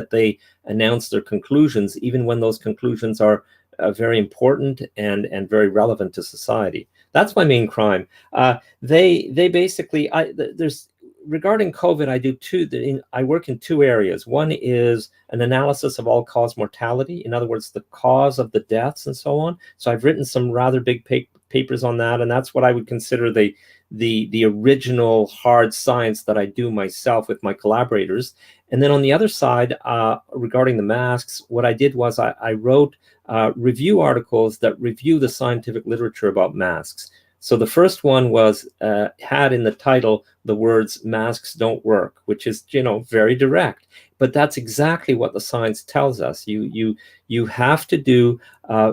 they announce their conclusions, even when those conclusions are very important and very relevant to society. That's my main crime. They basically, there's, regarding COVID, I work in two areas. One is an analysis of all-cause mortality, in other words, the cause of the deaths and so on. So I've written some rather big papers on that, and that's what I would consider the original hard science that I do myself with my collaborators. And then on the other side, regarding the masks, what I did was I wrote review articles that review the scientific literature about masks. So the first one was had in the title the words "masks don't work," which is, very direct. But that's exactly what the science tells us. You have to do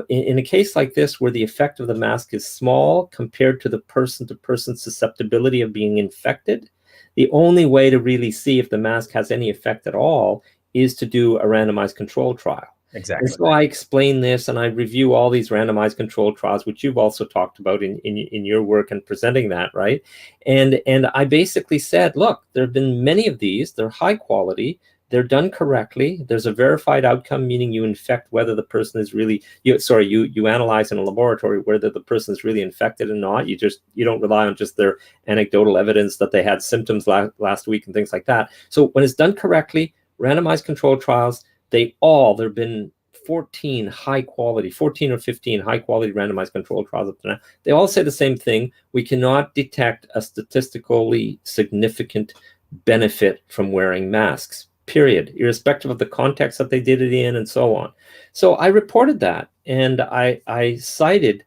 in a case like this, where the effect of the mask is small compared to the person-to-person susceptibility of being infected. The only way to really see if the mask has any effect at all is to do a randomized control trial. Exactly. And so I explain this, and I review all these randomized controlled trials, which you've also talked about in your work and presenting that, right? And I basically said, look, there have been many of these. They're high quality. They're done correctly. There's a verified outcome, meaning you infect whether the person is really, you analyze in a laboratory whether the person is really infected or not. You don't rely on just their anecdotal evidence that they had symptoms last week and things like that. So when it's done correctly, randomized controlled trials, there have been 14 or 15 high quality randomized controlled trials up to now. They all say the same thing. We cannot detect a statistically significant benefit from wearing masks, period, irrespective of the context that they did it in and so on. So I reported that, and I cited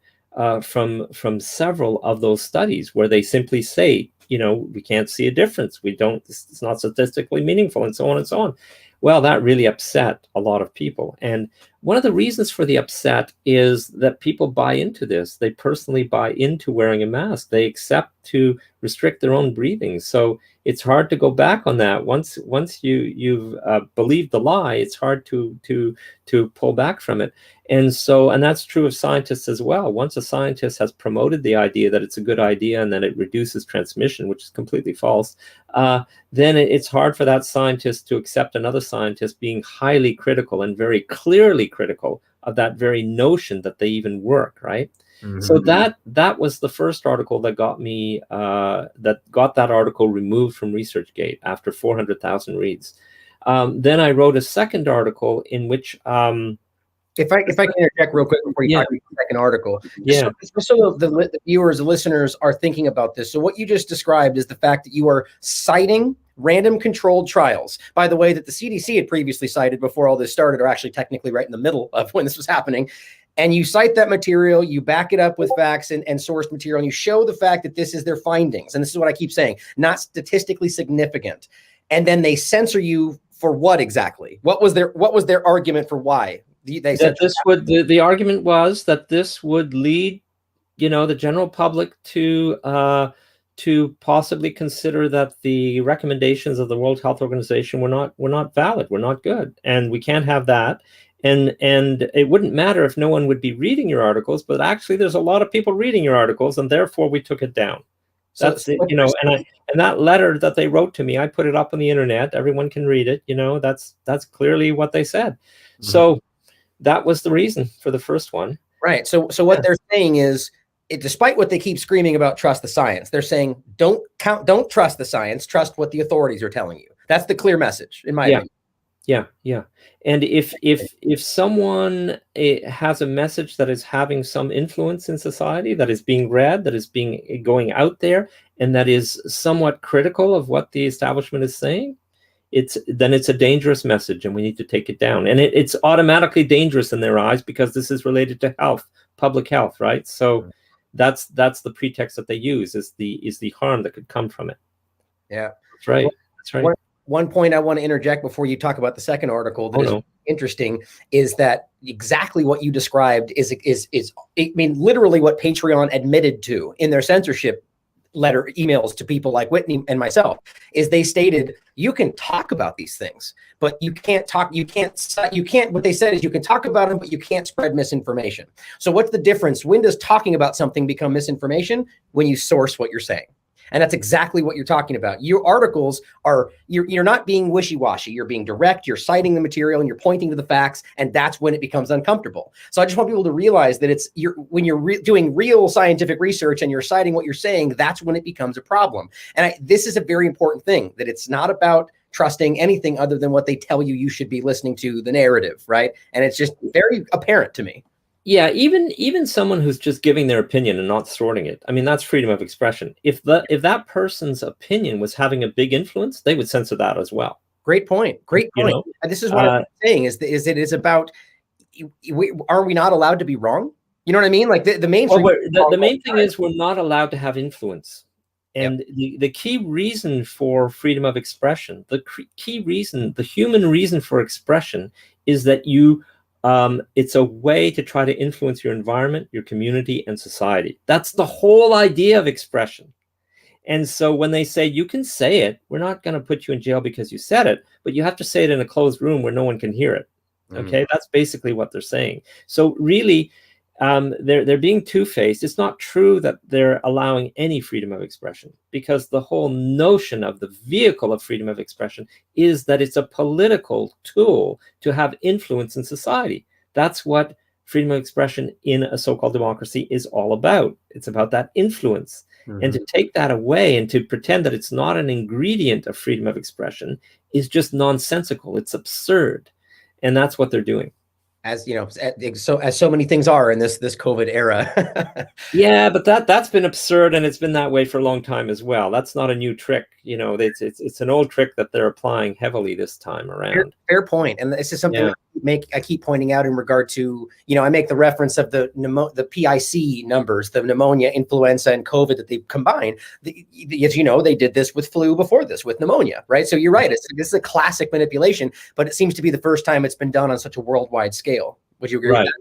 from several of those studies where they simply say, we can't see a difference. It's not statistically meaningful, and so on and so on. Well, that really upset a lot of people. And one of the reasons for the upset is that people buy into this. They personally buy into wearing a mask. They accept to restrict their own breathing. So it's hard to go back on that. Once you've believed the lie, it's hard to pull back from it. And that's true of scientists as well. Once a scientist has promoted the idea that it's a good idea and that it reduces transmission, which is completely false, then it's hard for that scientist to accept another scientist being highly critical and very clearly critical of that very notion that they even work, right? Mm-hmm. So that was the first article that got that article removed from ResearchGate after 400,000 reads. Then I wrote a second article in which if I can interject real quick before you talk about the second article. Yeah. So the viewers, the listeners are thinking about this. So what you just described is the fact that you are citing random controlled trials, by the way, that the CDC had previously cited before all this started, or actually technically right in the middle of when this was happening. And you cite that material, you back it up with facts and sourced material, and you show the fact that this is their findings. And this is what I keep saying, not statistically significant. And then they censor you for what exactly? What was their argument for why? The argument was that this would lead, the general public to possibly consider that the recommendations of the World Health Organization were not valid, were not good, and we can't have that. And it wouldn't matter if no one would be reading your articles, but actually there's a lot of people reading your articles, and therefore we took it down. That's it, and that letter that they wrote to me, I put it up on the internet. Everyone can read it. That's clearly what they said. Mm-hmm. So that was the reason for the first one. Right. So what they're saying is, despite what they keep screaming about trust the science, they're saying don't trust the science, trust what the authorities are telling you. That's the clear message, in my opinion. Yeah. And if someone has a message that is having some influence in society, that is being read, that is going out there, and that is somewhat critical of what the establishment is saying, it's a dangerous message, and we need to take it down. And it's automatically dangerous in their eyes because this is related to health, public health, right? So that's the pretext that they use, is the harm that could come from it. Yeah, that's right. That's right. One point I want to interject before you talk about the second article that is interesting is that exactly what you described is literally what Patreon admitted to in their censorship letter emails to people like Whitney and myself. Is they stated you can talk about these things, but what they said is you can talk about them, but you can't spread misinformation. So what's the difference? When does talking about something become misinformation? When you source what you're saying. And that's exactly what you're talking about. Your articles are, you're not being wishy-washy. You're being direct, you're citing the material, and you're pointing to the facts, and that's when it becomes uncomfortable. So I just want people to realize that when you're doing real scientific research and you're citing what you're saying, that's when it becomes a problem. And this is a very important thing, that it's not about trusting anything other than what they tell you should be listening to, the narrative, right? And it's just very apparent to me. Yeah, even someone who's just giving their opinion and not thwarting it. I mean, that's freedom of expression. If that person's opinion was having a big influence, they would censor that as well. Great point. Great point. And this is what I'm saying is it is about, are we not allowed to be wrong? You know what I mean? Like the mainstream. Well, the main thing is we're not allowed to have influence. And the key reason for freedom of expression, the key reason, the human reason for expression is that it's a way to try to influence your environment, your community, and society. That's the whole idea of expression. And so when they say you can say it, we're not going to put you in jail because you said it, but you have to say it in a closed room where no one can hear it. Okay, that's basically what they're saying. So really, they're being two-faced. It's not true that they're allowing any freedom of expression, because the whole notion of the vehicle of freedom of expression is that it's a political tool to have influence in society. That's what freedom of expression in a so-called democracy is all about. It's about that influence. And to take that away and to pretend that it's not an ingredient of freedom of expression is just nonsensical. It's absurd. And that's what they're doing. As you know, as so many things are in this COVID era. Yeah, but that's been absurd, and it's been that way for a long time as well. That's not a new trick. You know, it's an old trick that they're applying heavily this time around. Fair point. And this is something I keep pointing out in regard to, I make the reference of the PIC numbers, the pneumonia, influenza, and COVID that they combine. As you know, they did this with flu before this, with pneumonia, right? So you're right. This is a classic manipulation, but it seems to be the first time it's been done on such a worldwide scale. Would you agree with that?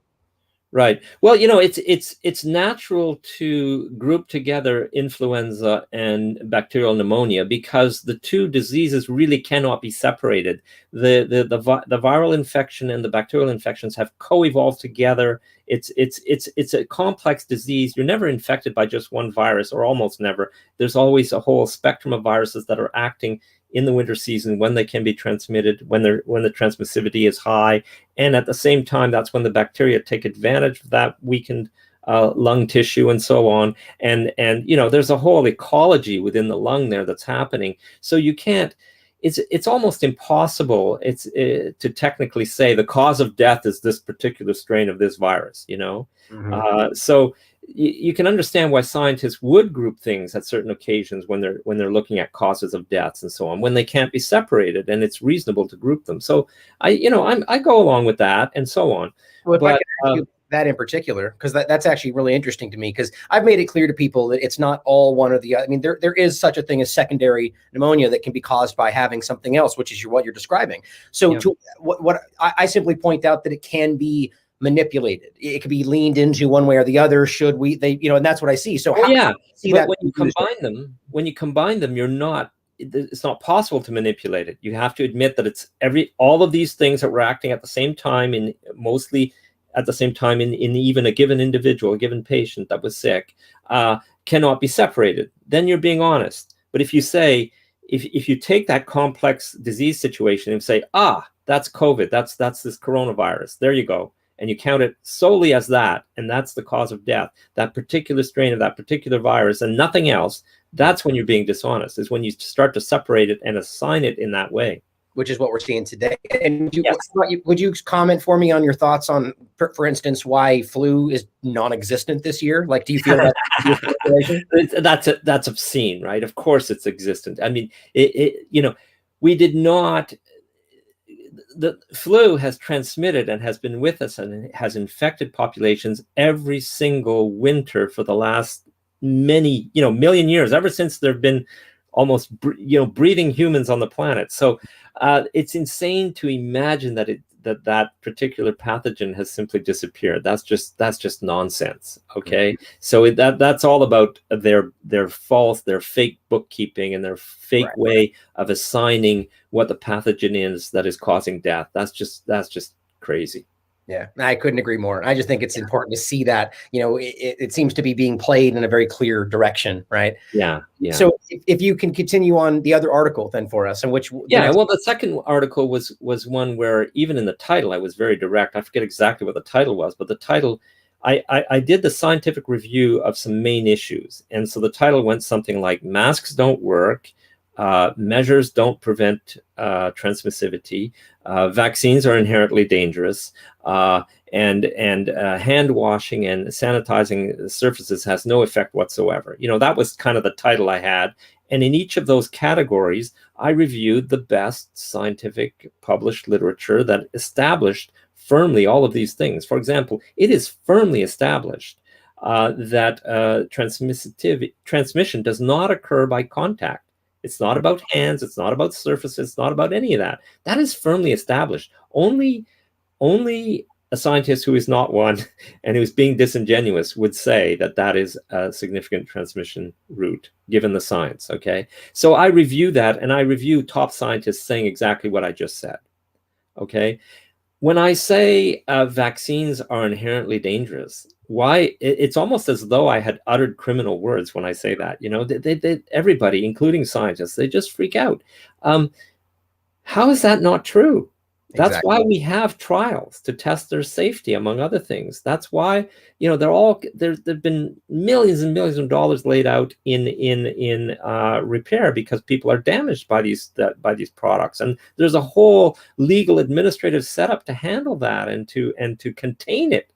Right. Well, it's natural to group together influenza and bacterial pneumonia because the two diseases really cannot be separated. The viral infection and the bacterial infections have co-evolved together. It's a complex disease. You're never infected by just one virus, or almost never. There's always a whole spectrum of viruses that are acting in the winter season when they can be transmitted, when the transmissivity is high. And at the same time, that's when the bacteria take advantage of that weakened lung tissue and so on. And there's a whole ecology within the lung there that's happening. So you can't, it's almost impossible to technically say the cause of death is this particular strain of this virus, So you can understand why scientists would group things at certain occasions when they're looking at causes of deaths and so on, when they can't be separated, and it's reasonable to group them. So I go along with that and so on. Well, I can ask you that in particular, because that's actually really interesting to me, because I've made it clear to people that it's not all one or the other. I mean, there is such a thing as secondary pneumonia that can be caused by having something else, which is what you're describing. So what I simply point out that it can be manipulated. It could be leaned into one way or the other. And that's what I see. So when you combine them, it's not possible to manipulate it. You have to admit that all of these things that were acting at the same time, in even a given individual, a given patient that was sick, cannot be separated. Then you're being honest. But if you say, if you take that complex disease situation and say, that's COVID, that's this coronavirus, there you go, and you count it solely as that, and that's the cause of death, that particular strain of that particular virus and nothing else, that's when you're being dishonest, is when you start to separate it and assign it in that way. Which is what we're seeing today. And would you comment for me on your thoughts on, for instance, why flu is non-existent this year? Like, do you feel that? That's obscene, right? Of course it's existent. I mean, we did not... The flu has transmitted and has been with us and has infected populations every single winter for the last many, million years, ever since there have been almost, breathing humans on the planet. So it's insane to imagine that particular pathogen has simply disappeared. That's just nonsense. Okay, so that's all about their fake bookkeeping and their fake way of assigning what the pathogen is that is causing death. That's just crazy. Yeah, I couldn't agree more. I just think it's important to see that, it seems to be being played in a very clear direction, right? Yeah, yeah. So if you can continue on the other article then for us, and which well, the second article was one where even in the title I was very direct. I forget exactly what the title was, but the title, I did the scientific review of some main issues, and so the title went something like "Masks Don't Work," "Measures Don't Prevent Transmissivity," "Vaccines Are Inherently Dangerous," and hand washing and sanitizing surfaces has no effect whatsoever. That was kind of the title I had. And in each of those categories, I reviewed the best scientific published literature that established firmly all of these things. For example, it is firmly established that transmission does not occur by contact. It's not about hands. It's not about surfaces. It's not about any of that. That is firmly established. Only a scientist who is not one and who's being disingenuous would say that that is a significant transmission route, given the science, okay? So I review that, and I review top scientists saying exactly what I just said, okay? When I say vaccines are inherently dangerous, why? It's almost as though I had uttered criminal words when I say that. Everybody, including scientists, they just freak out. How is that not true? That's Exactly. why we have trials to test their safety, among other things. That's why, there've been millions and millions of dollars laid out in repair because people are damaged by these products, and there's a whole legal administrative setup to handle that and to contain it.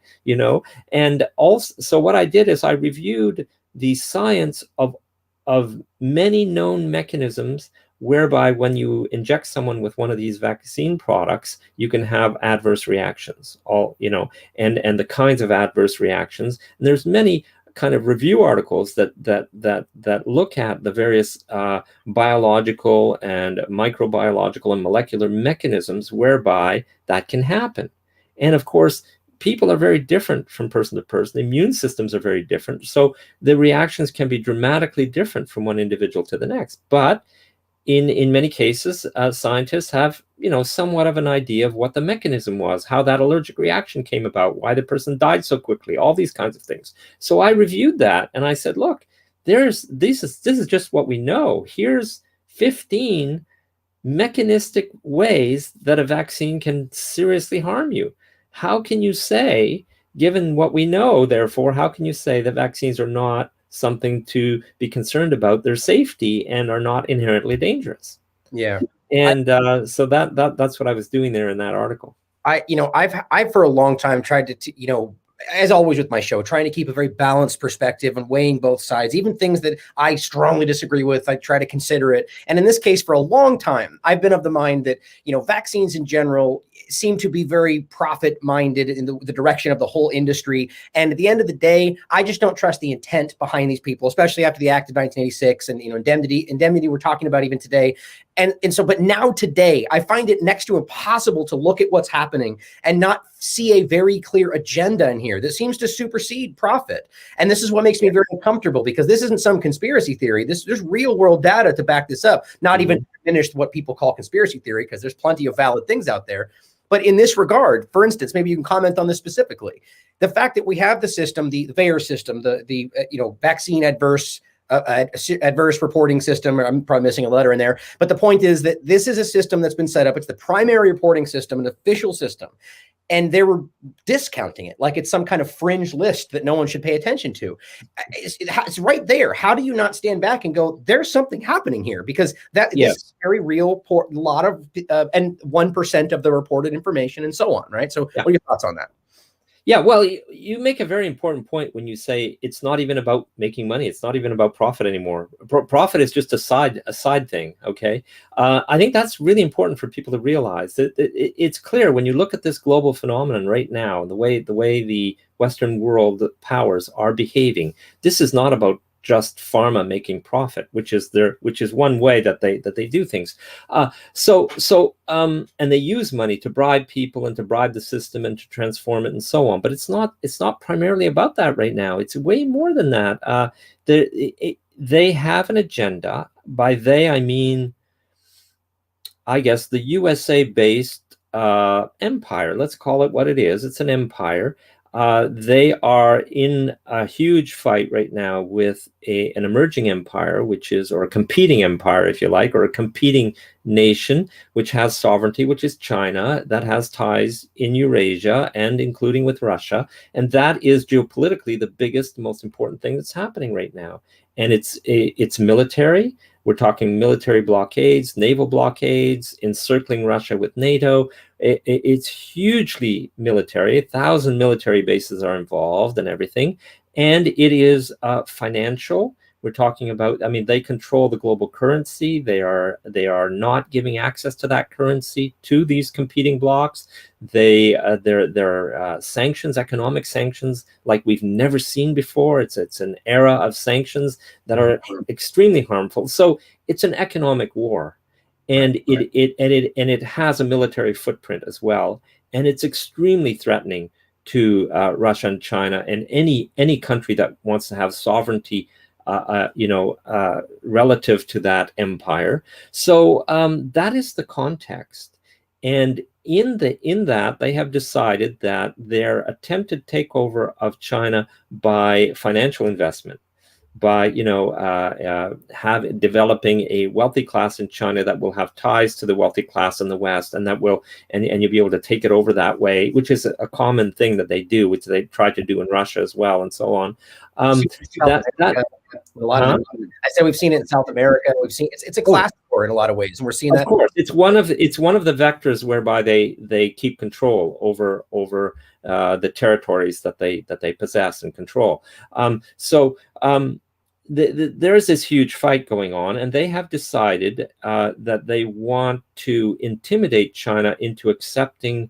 And also, so what I did is I reviewed the science of many known mechanisms whereby when you inject someone with one of these vaccine products, you can have adverse reactions, and the kinds of adverse reactions. And there's many kind of review articles that look at the various biological and microbiological and molecular mechanisms whereby that can happen. And of course, people are very different from person to person. Immune systems are very different. So the reactions can be dramatically different from one individual to the next. But in many cases, scientists have, somewhat of an idea of what the mechanism was, how that allergic reaction came about, why the person died so quickly, all these kinds of things. So I reviewed that and I said, look, this is just what we know. Here's 15 mechanistic ways that a vaccine can seriously harm you. How can you say, given what we know, therefore, how can you say that vaccines are not something to be concerned about their safety and are not inherently dangerous? Yeah. And so that's what I was doing there in that article. I've for a long time tried to, as always with my show, trying to keep a very balanced perspective and weighing both sides, even things that I strongly disagree with. I try to consider it. And in this case, for a long time, I've been of the mind that, vaccines in general seem to be very profit minded in the direction of the whole industry. And at the end of the day, I just don't trust the intent behind these people, especially after the Act of 1986 and, indemnity we're talking about even today. And so, but now today, I find it next to impossible to look at what's happening and not see a very clear agenda in here that seems to supersede profit. And this is what makes me very uncomfortable, because this isn't some conspiracy theory. There's real world data to back this up, not even finished what people call conspiracy theory, because there's plenty of valid things out there. But in this regard, for instance, maybe you can comment on this specifically. The fact that we have the system, the VAERS system, the vaccine adverse reporting system. I'm probably missing a letter in there. But the point is that this is a system that's been set up. It's the primary reporting system, an official system. And they were discounting it like it's some kind of fringe list that no one should pay attention to. It's right there. How do you not stand back and go, there's something happening here? Because this is very real, lot of, and 1% of the reported information and so on, right? So what are your thoughts on that? Yeah, well, you make a very important point when you say it's not even about making money. It's not even about profit anymore. Profit is just a side thing. Okay, I think that's really important for people to realize. That it's clear when you look at this global phenomenon right now, the way the Western world powers are behaving. This is not about just pharma making profit, which is one way that they do things. And they use money to bribe people and to bribe the system and to transform it and so on. But it's not primarily about that right now. It's way more than that. They have an agenda. By they, I mean, I guess, the USA-based empire. Let's call it what it is. It's an empire. They are in a huge fight right now with an emerging empire, which is, or a competing empire, if you like, or a competing nation, which has sovereignty, which is China, that has ties in Eurasia and including with Russia. And that is geopolitically the biggest, most important thing that's happening right now. And it's military. We're talking military blockades, naval blockades, encircling Russia with NATO. It's hugely military. 1,000 military bases are involved and everything. And it is financial. We're talking about, I mean, they control the global currency. They are not giving access to that currency to these competing blocs. There are sanctions, economic sanctions, like we've never seen before. It's an era of sanctions that are extremely harmful. So it's an economic war, and it has a military footprint as well, and it's extremely threatening to Russia and China and any country that wants to have sovereignty, relative to that empire. So that is the context, and in that they have decided that their attempted takeover of China by financial investment, by developing a wealthy class in China that will have ties to the wealthy class in the West, and that will and you'll be able to take it over that way, which is a common thing that they do, which they try to do in Russia as well, and so on. A lot of I said we've seen it in South America. We've seen it's a class war in a lot of ways, and we're seeing that. Of course, it's one of the vectors whereby they keep control over the territories that they possess and control. There is this huge fight going on, and they have decided that they want to intimidate China into accepting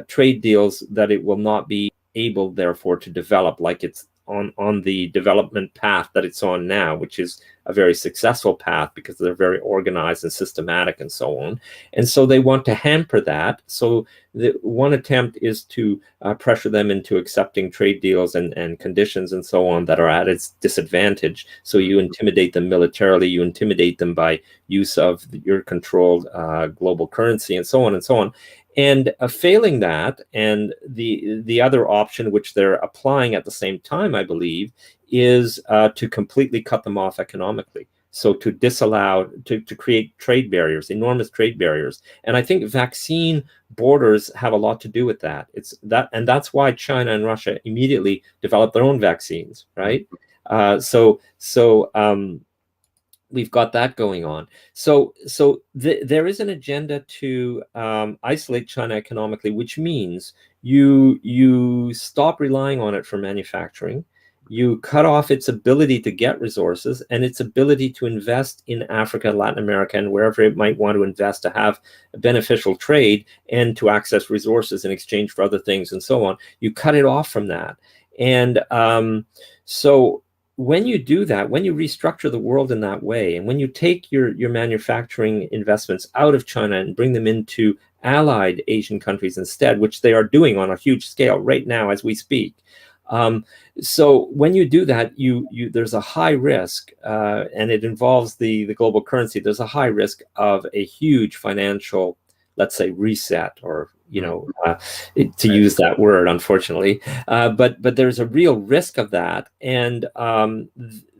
trade deals that it will not be able, therefore, to develop like it's on the development path that it's on now, which is a very successful path because they're very organized and systematic and so on. And so they want to hamper that. So the one attempt is to pressure them into accepting trade deals and conditions and so on that are at its disadvantage. So you intimidate them militarily, you intimidate them by use of your controlled global currency and so on and so on. And failing that, and the other option, which they're applying at the same time, I believe, is to completely cut them off economically. So to disallow, to create trade barriers, enormous trade barriers. And I think vaccine borders have a lot to do with that. And that's why China and Russia immediately developed their own vaccines, right? We've got that going on. So there is an agenda to isolate China economically, which means you stop relying on it for manufacturing. You cut off its ability to get resources and its ability to invest in Africa, Latin America, and wherever it might want to invest to have a beneficial trade and to access resources in exchange for other things and so on. You cut it off from that. And so when you do that, when you restructure the world in that way, and when you take your manufacturing investments out of China and bring them into allied Asian countries instead, which they are doing on a huge scale right now as we speak. So when you do that, there's a high risk, and it involves the global currency. There's a high risk of a huge financial, let's say, reset, or to use that word, unfortunately, but there's a real risk of that, and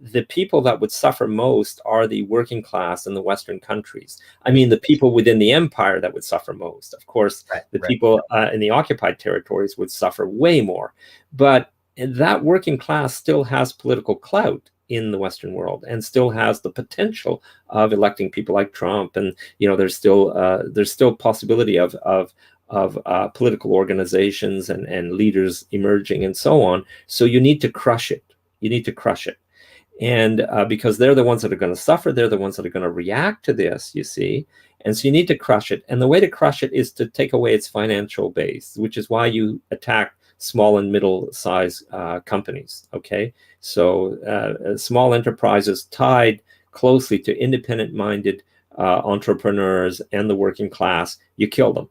the people that would suffer most are the working class in the Western countries. I mean, the people within the empire that would suffer most. Of course, people in the occupied territories would suffer way more, but that working class still has political clout in the Western world and still has the potential of electing people like Trump, and there's still possibility of political organizations and leaders emerging and so on. So you need to crush it. And because they're the ones that are going to suffer, they're the ones that are going to react to this, you see. And so you need to crush it. And the way to crush it is to take away its financial base, which is why you attack small and middle-sized companies, okay? So small enterprises tied closely to independent-minded entrepreneurs and the working class, you kill them.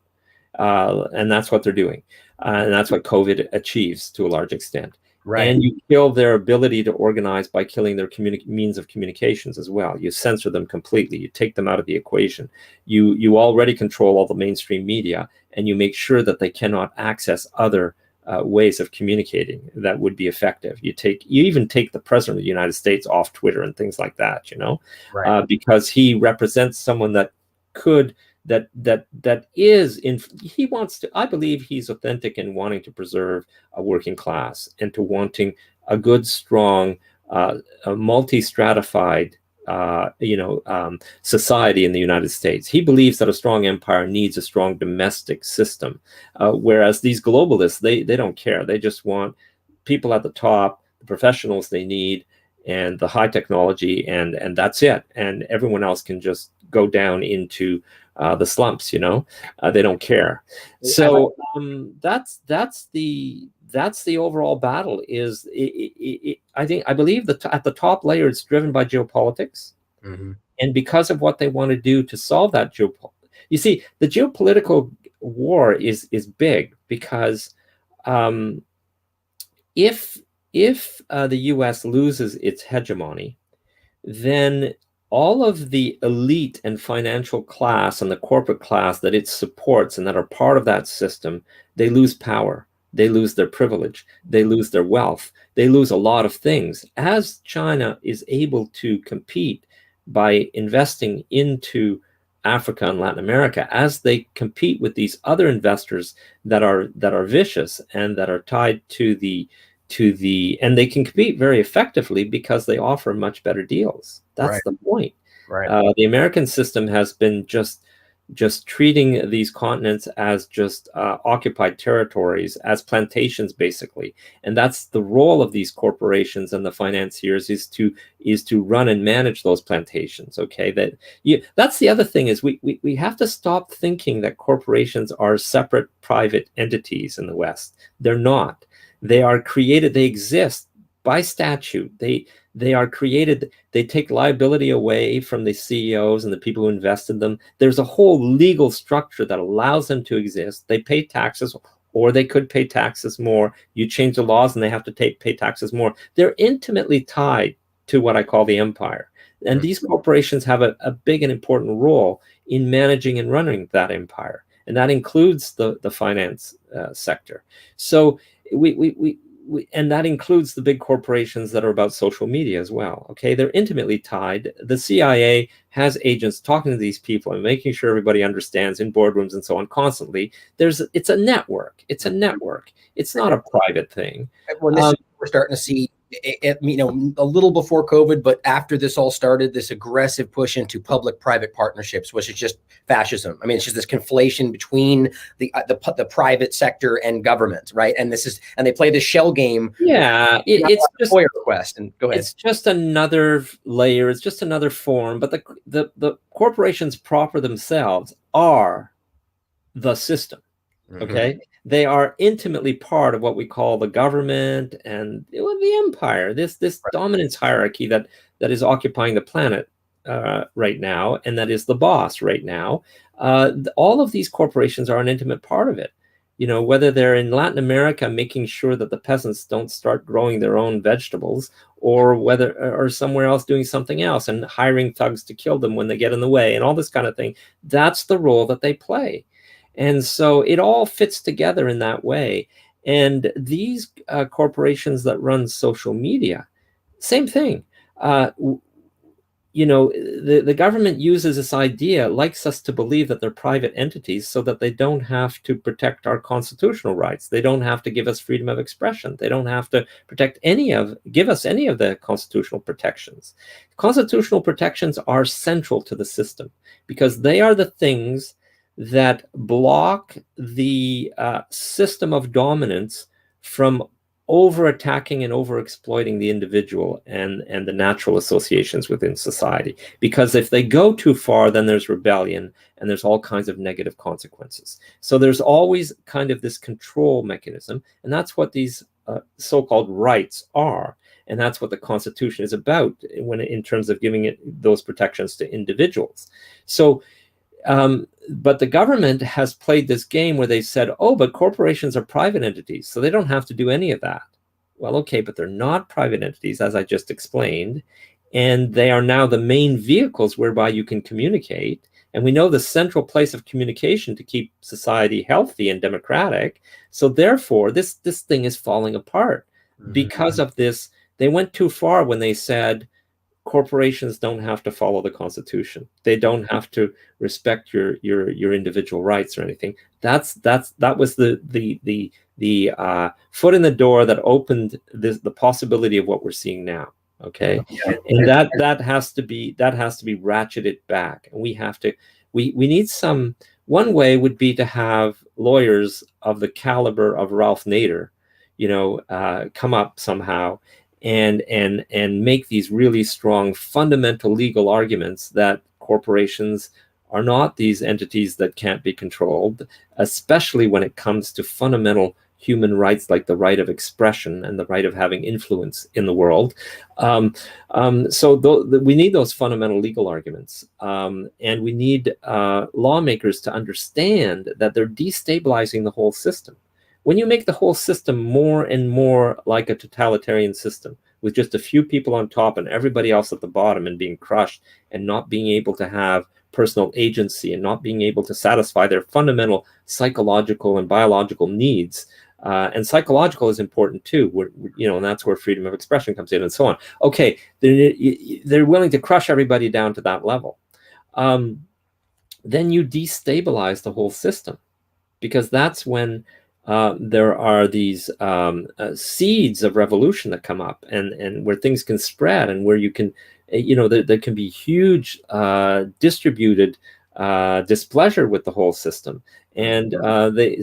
And that's what they're doing. And that's what COVID achieves to a large extent. Right. And you kill their ability to organize by killing their means of communications as well. You censor them completely. You take them out of the equation. You already control all the mainstream media, and you make sure that they cannot access other ways of communicating that would be effective. You even take the president of the United States off Twitter and things like that, Right. because he represents someone that could that is in he wants to, I believe he's authentic in wanting to preserve a working class and to wanting a good, strong, a multi-stratified society in the United States. He believes that a strong empire needs a strong domestic system, whereas these globalists, they don't care. They just want people at the top, the professionals they need, and the high technology, and that's it. And everyone else can just go down into the slumps. They don't care. So that's the overall battle. I believe that at the top layer, it's driven by geopolitics, and because of what they want to do to solve that you see, the geopolitical war is big because if the U.S. loses its hegemony, then all of the elite and financial class and the corporate class that it supports and that are part of that system, they lose power. They lose their privilege. They lose their wealth. They lose a lot of things. As China is able to compete by investing into Africa and Latin America, as they compete with these other investors that are vicious and that are tied to the and they can compete very effectively because they offer much better deals. That's the point. Right. The American system has been just treating these continents as just occupied territories, as plantations, basically. And that's the role of these corporations and the financiers, is to run and manage those plantations. Okay, that's the other thing, is we have to stop thinking that corporations are separate private entities in the West. They're not. They are created. They exist by statute. They are created. They take liability away from the CEOs and the people who invest in them. There's a whole legal structure that allows them to exist. They pay taxes, or they could pay taxes more. You change the laws and they have to pay taxes more. They're intimately tied to what I call the empire. And these corporations have a big and important role in managing and running that empire. And that includes the finance sector. So and that includes the big corporations that are about social media as well. Okay, they're intimately tied. The CIA has agents talking to these people and making sure everybody understands in boardrooms and so on constantly. It's a network. It's a network. It's not a private thing. Well, we're starting to see, a little before COVID, but after this all started, this aggressive push into public-private partnerships, which is just fascism. I mean, it's just this conflation between the private sector and government, right? And they play this shell game. Yeah, it's just FOIA request. And go ahead. It's just another layer. It's just another form. But the corporations proper themselves are the system. Okay. They are intimately part of what we call the government and the empire, this dominance hierarchy that is occupying the planet right now, and that is the boss right now. All of these corporations are an intimate part of it. Whether they're in Latin America making sure that the peasants don't start growing their own vegetables, or somewhere else doing something else and hiring thugs to kill them when they get in the way and all this kind of thing. That's the role that they play. And so it all fits together in that way. And these corporations that run social media, same thing. The government uses this idea, likes us to believe that they're private entities so that they don't have to protect our constitutional rights. They don't have to give us freedom of expression. They don't have to give us any of the constitutional protections. Constitutional protections are central to the system because they are the things that block the system of dominance from over-attacking and over-exploiting the individual and the natural associations within society. Because if they go too far, then there's rebellion and there's all kinds of negative consequences. So there's always kind of this control mechanism, and that's what these so-called rights are. And that's what the Constitution is about in terms of giving those protections to individuals. So but the government has played this game where they said, oh, but corporations are private entities, so they don't have to do any of that. Well, okay, but they're not private entities, as I just explained, and they are now the main vehicles whereby you can communicate. And we know the central place of communication to keep society healthy and democratic. So therefore, this thing is falling apart because of this. They went too far when they said corporations don't have to follow the Constitution. They don't have to respect your individual rights or anything. That was the foot in the door that opened the possibility of what we're seeing now. Okay, and that has to be ratcheted back, and we need some. One way would be to have lawyers of the caliber of Ralph Nader, come up somehow and make these really strong fundamental legal arguments that corporations are not these entities that can't be controlled, especially when it comes to fundamental human rights like the right of expression and the right of having influence in the world. So we need those fundamental legal arguments, and we need lawmakers to understand that they're destabilizing the whole system. When you make the whole system more and more like a totalitarian system with just a few people on top and everybody else at the bottom and being crushed and not being able to have personal agency and not being able to satisfy their fundamental psychological and biological needs, and psychological is important too, and that's where freedom of expression comes in and so on. Okay, they're willing to crush everybody down to that level. Then you destabilize the whole system, because that's when there are these seeds of revolution that come up, and where things can spread, and where you can, there can be huge distributed displeasure with the whole system, and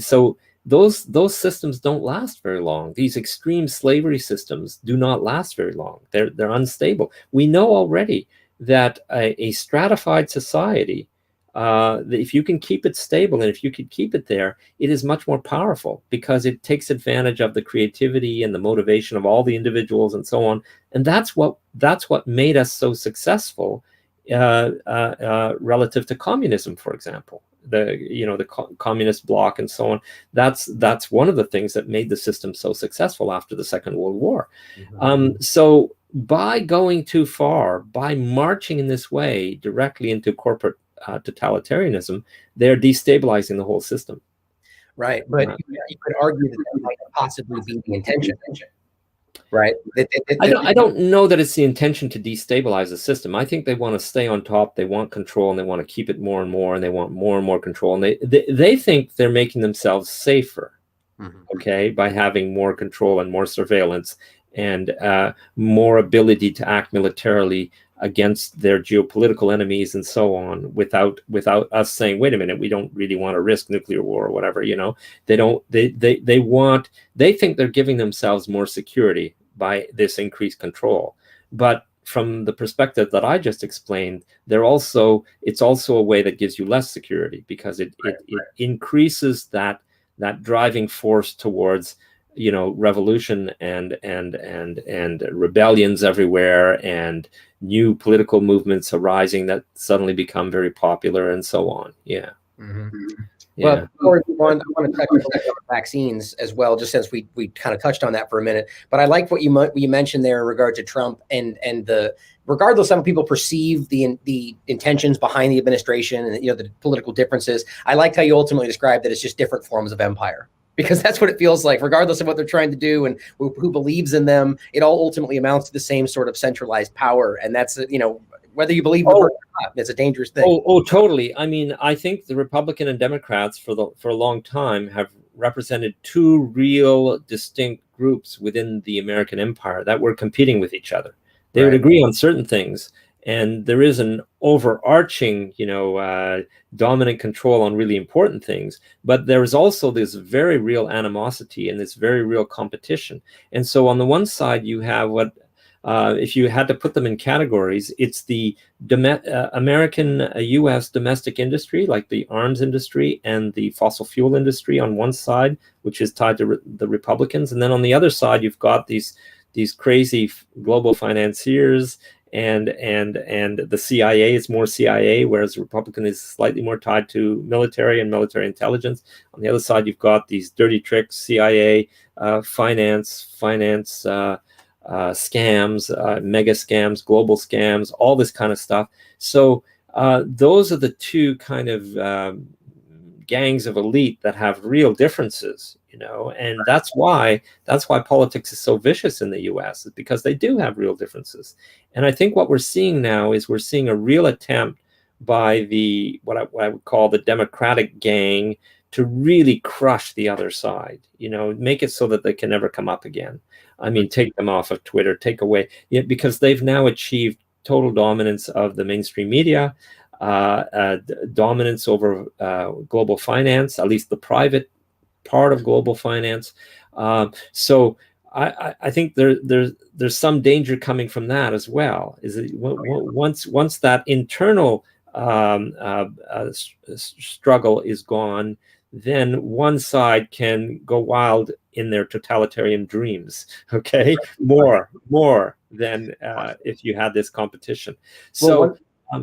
so those systems don't last very long. These extreme slavery systems do not last very long. They're unstable. We know already that a stratified society, if you can keep it stable and if you could keep it there, it is much more powerful because it takes advantage of the creativity and the motivation of all the individuals and so on. And that's what made us so successful relative to communism, for example. The communist bloc and so on. That's one of the things that made the system so successful after the Second World War. So by going too far, by marching in this way directly into corporate totalitarianism, they're destabilizing the whole system. Right, but you could argue that might possibly be the intention, right? I don't know that it's the intention to destabilize the system. I think they want to stay on top. They want control, and they want to keep it more and more, and they want more and more control. And they think they're making themselves safer, okay, by having more control and more surveillance and more ability to act militarily against their geopolitical enemies and so on, without us saying, wait a minute, we don't really want to risk nuclear war or whatever. They think they're giving themselves more security by this increased control. But from the perspective that I just explained, it's also a way that gives you less security, because it increases that driving force towards revolution and rebellions everywhere, and new political movements arising that suddenly become very popular and so on. Yeah. Well, before we move on, I want to touch on vaccines as well, just since we kind of touched on that for a minute. But I like what you mentioned there in regard to Trump and regardless of how people perceive the intentions behind the administration and the political differences, I liked how you ultimately described that it's just different forms of empire. Because that's what it feels like, regardless of what they're trying to do and who believes in them. It all ultimately amounts to the same sort of centralized power. And that's, whether you believe the person or not, it's a dangerous thing. Oh, totally. I mean, I think the Republican and Democrats for a long time have represented two real distinct groups within the American empire that were competing with each other. They would agree on certain things, and there is an overarching, dominant control on really important things. But there is also this very real animosity and this very real competition. And so on the one side, you have what, if you had to put them in categories, it's the American U.S. domestic industry, like the arms industry and the fossil fuel industry on one side, which is tied to the Republicans. And then on the other side, you've got these crazy global financiers and the CIA is more CIA, whereas the Republican is slightly more tied to military and military intelligence. On the other side, you've got these dirty tricks, CIA, finance, scams, mega scams, global scams, all this kind of stuff. So those are the two kind of gangs of elite that have real differences, and that's why politics is so vicious in the US, is because they do have real differences. And I think what we're seeing now is we're seeing a real attempt by the what I would call the Democratic gang to really crush the other side, make it so that they can never come up again. I mean, take them off of Twitter, take away, because they've now achieved total dominance of the mainstream media, dominance over global finance, at least the private part of global finance. So I think there's some danger coming from that as well. Is that once that internal struggle is gone, then one side can go wild in their totalitarian dreams. Okay, more than if you had this competition. So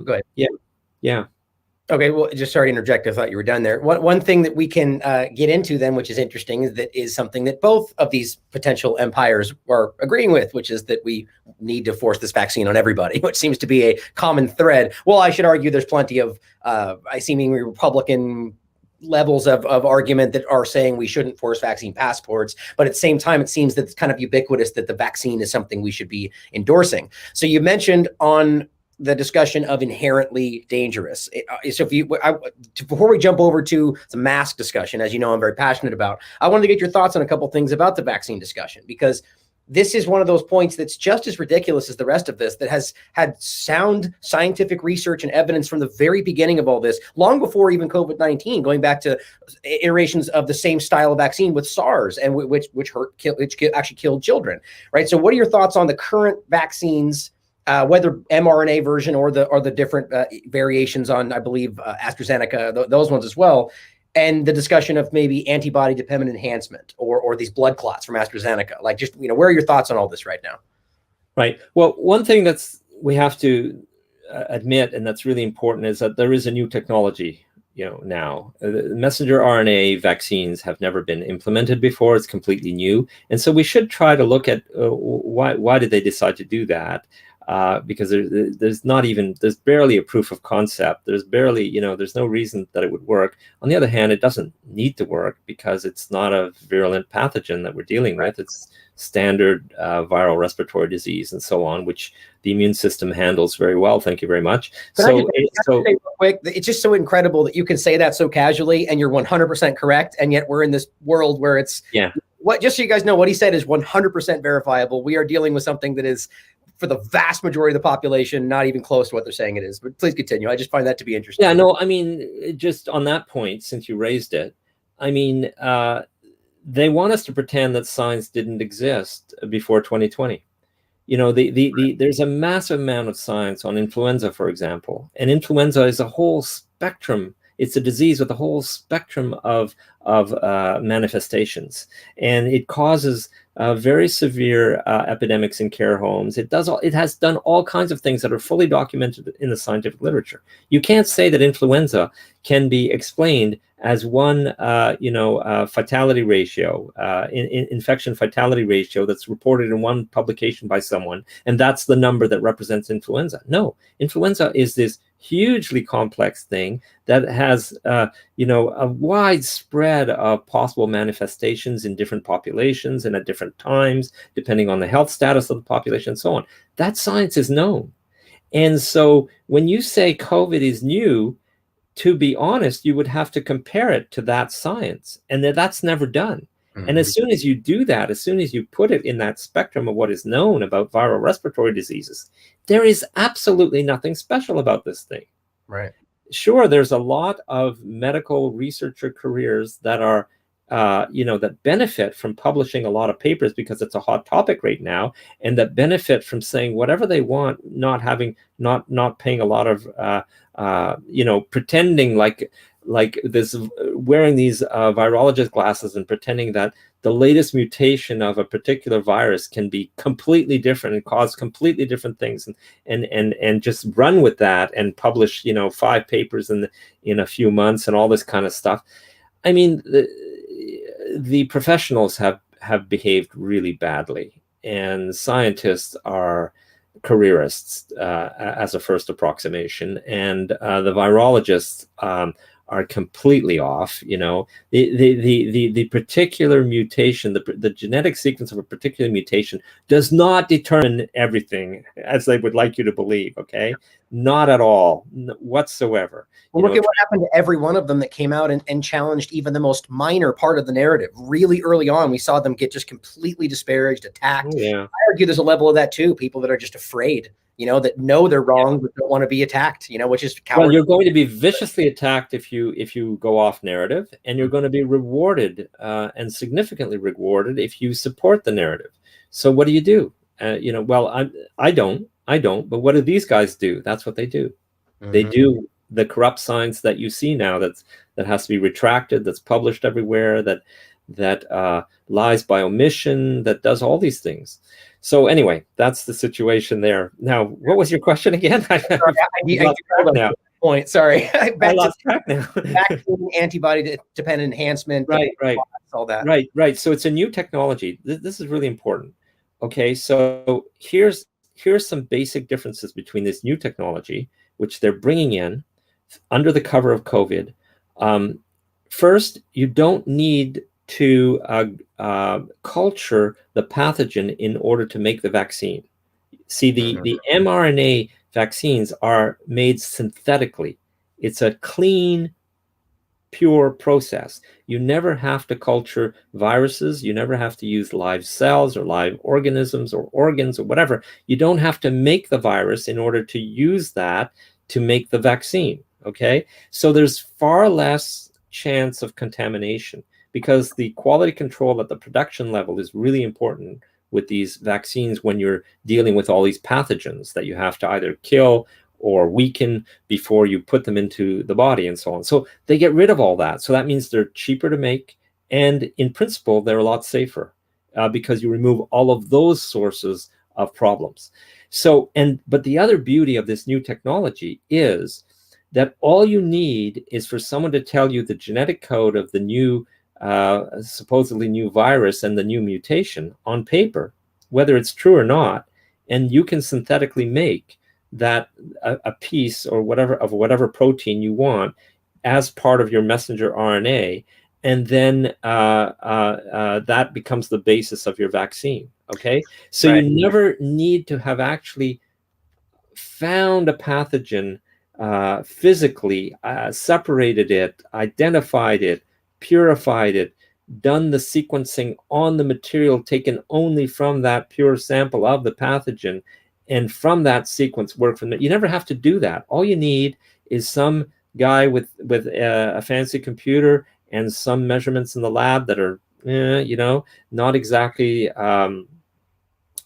go ahead. Yeah. Okay, well, just sorry to interject. I thought you were done there. One thing that we can get into then, which is interesting, is something that both of these potential empires are agreeing with, which is that we need to force this vaccine on everybody, which seems to be a common thread. Well, I should argue there's plenty of seemingly Republican levels of argument that are saying we shouldn't force vaccine passports, but at the same time, it seems that it's kind of ubiquitous that the vaccine is something we should be endorsing. So you mentioned on the discussion of inherently dangerous. So before we jump over to the mask discussion, as you know, I'm very passionate about, I wanted to get your thoughts on a couple things about the vaccine discussion, because this is one of those points that's just as ridiculous as the rest of this, that has had sound scientific research and evidence from the very beginning of all this, long before even COVID-19, going back to iterations of the same style of vaccine with SARS, and which actually killed children, right? So what are your thoughts on the current vaccines, whether mRNA version or the different variations on, I believe, AstraZeneca, those ones as well, and the discussion of maybe antibody-dependent enhancement or these blood clots from AstraZeneca? Like, just, where are your thoughts on all this right now? Right. Well, one thing we have to admit, and that's really important, is that there is a new technology. Now messenger RNA vaccines have never been implemented before. It's completely new, and so we should try to look at why did they decide to do that. Because there's barely a proof of concept. There's barely, there's no reason that it would work. On the other hand, it doesn't need to work because it's not a virulent pathogen that we're dealing with. It's standard viral respiratory disease and so on, which the immune system handles very well. Thank you very much. It's just so incredible that you can say that so casually and you're 100% correct. And yet we're in this world where it's, just so you guys know, what he said is 100% verifiable. We are dealing with something that is, for the vast majority of the population, not even close to what they're saying it is. But please continue. I just find that to be interesting. Yeah, no, I mean, just on that point, since you raised it, I mean, they want us to pretend that science didn't exist before 2020. There's a massive amount of science on influenza, for example, and influenza is a whole spectrum. It's a disease with a whole spectrum of manifestations, and it causes very severe epidemics in care homes. It has done all kinds of things that are fully documented in the scientific literature. You can't say that influenza can be explained as one, fatality ratio, infection fatality ratio that's reported in one publication by someone, and that's the number that represents influenza. No, influenza is this hugely complex thing that has, a wide spread of possible manifestations in different populations and at different times, depending on the health status of the population and so on. That science is known. And so when you say COVID is new, to be honest, you would have to compare it to that science, and that's never done. And as soon as you do that, as soon as you put it in that spectrum of what is known about viral respiratory diseases, there is absolutely nothing special about this thing. Right. Sure, there's a lot of medical researcher careers that are, that benefit from publishing a lot of papers because it's a hot topic right now, and that benefit from saying whatever they want, not paying a lot of, pretending like like this, wearing these virologist glasses and pretending that the latest mutation of a particular virus can be completely different and cause completely different things, and just run with that and publish 5 papers in a few months and all this kind of stuff. I mean, the professionals have behaved really badly, and scientists are careerists as a first approximation, and the virologists are completely off. The particular mutation, the genetic sequence of a particular mutation does not determine everything as they would like you to believe. Okay, not at all, whatsoever. Well, look at what happened to every one of them that came out and challenged even the most minor part of the narrative. Really early on, we saw them get just completely disparaged, attacked. Yeah. I argue there's a level of that too. People that are just afraid, that know they're wrong, but don't want to be attacked, which is cowardly. Well, you're going to be viciously attacked if you go off narrative, and you're going to be rewarded and significantly rewarded if you support the narrative. So what do you do? Well, I don't, but what do these guys do? That's what they do. Mm-hmm. They do the corrupt science that you see now that has to be retracted, that's published everywhere, that lies by omission, that does all these things. So anyway, that's the situation there. Now, what was your question again? I point. Sorry, I lost track now. Vaccine, antibody-dependent enhancement, right, all that. Right. So it's a new technology. This is really important. Okay, so here's some basic differences between this new technology, which they're bringing in under the cover of COVID. First, you don't need to culture the pathogen in order to make the vaccine. See, the mRNA vaccines are made synthetically. It's a clean, pure process. You never have to culture viruses. You never have to use live cells or live organisms or organs or whatever. You don't have to make the virus in order to use that to make the vaccine. Okay, so there's far less chance of contamination, because the quality control at the production level is really important with these vaccines when you're dealing with all these pathogens that you have to either kill or weaken before you put them into the body and so on. So they get rid of all that. So that means they're cheaper to make, and in principle, they're a lot safer because you remove all of those sources of problems. So, but the other beauty of this new technology is that all you need is for someone to tell you the genetic code of the new supposedly new virus and the new mutation on paper, whether it's true or not, and you can synthetically make that a piece or whatever protein you want as part of your messenger RNA, and then that becomes the basis of your vaccine. Okay, so right. You never need to have actually found a pathogen, physically separated it, identified it, purified it, done the sequencing on the material taken only from that pure sample of the pathogen, and from that sequence work from it. You never have to do that. All you need is some guy with a fancy computer and some measurements in the lab that are not exactly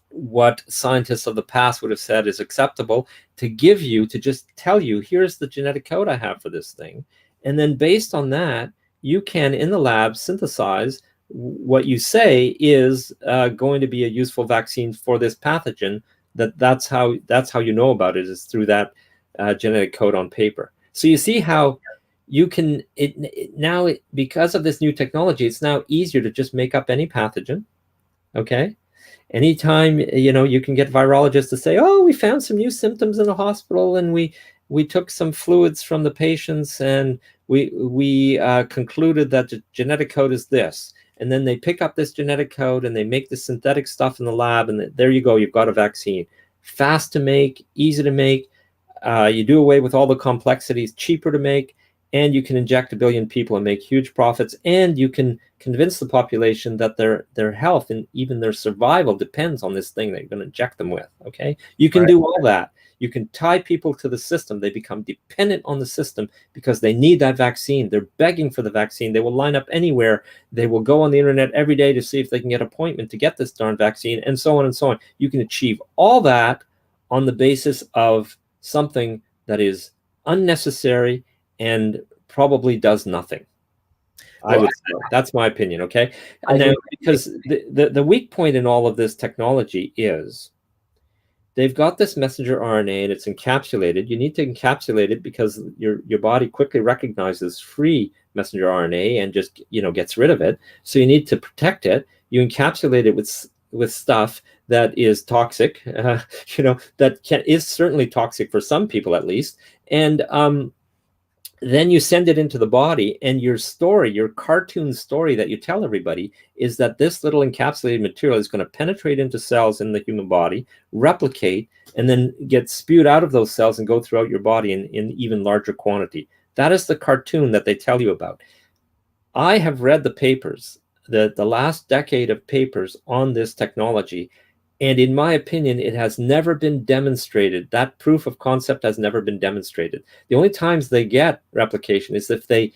what scientists of the past would have said is acceptable, to just tell you, here's the genetic code I have for this thing. And then based on that, you can, in the lab, synthesize what you say is going to be a useful vaccine for this pathogen. That's how you know about it, is through that genetic code on paper. So you see how you can now, because of this new technology, it's now easier to just make up any pathogen. Okay, anytime you can get virologists to say, oh, we found some new symptoms in the hospital, and we took some fluids from the patients, and we concluded that the genetic code is this. And then they pick up this genetic code and they make the synthetic stuff in the lab, and there you go, you've got a vaccine. Fast to make, easy to make. You do away with all the complexities, cheaper to make, and you can inject 1 billion people and make huge profits. And you can convince the population that their health and even their survival depends on this thing that you're going to inject them with. Okay, you can do all that. You can tie people to the system. They become dependent on the system because they need that vaccine. They're begging for the vaccine. They will line up anywhere. They will go on the internet every day to see if they can get an appointment to get this darn vaccine, and so on and so on. You can achieve all that on the basis of something that is unnecessary and probably does nothing. I would say that's my opinion. Okay. And now, because the weak point in all of this technology is they've got this messenger RNA and it's encapsulated. You need to encapsulate it because your body quickly recognizes free messenger RNA and just, gets rid of it. So you need to protect it. You encapsulate it with stuff that is toxic, that is certainly toxic for some people at least. And then you send it into the body, and your cartoon story that you tell everybody is that this little encapsulated material is going to penetrate into cells in the human body, replicate, and then get spewed out of those cells and go throughout your body in even larger quantity. That is the cartoon that they tell you about. I have read the papers, the last decade of papers on this technology, and in my opinion, it has never been demonstrated. That proof of concept has never been demonstrated. The only times they get replication is if they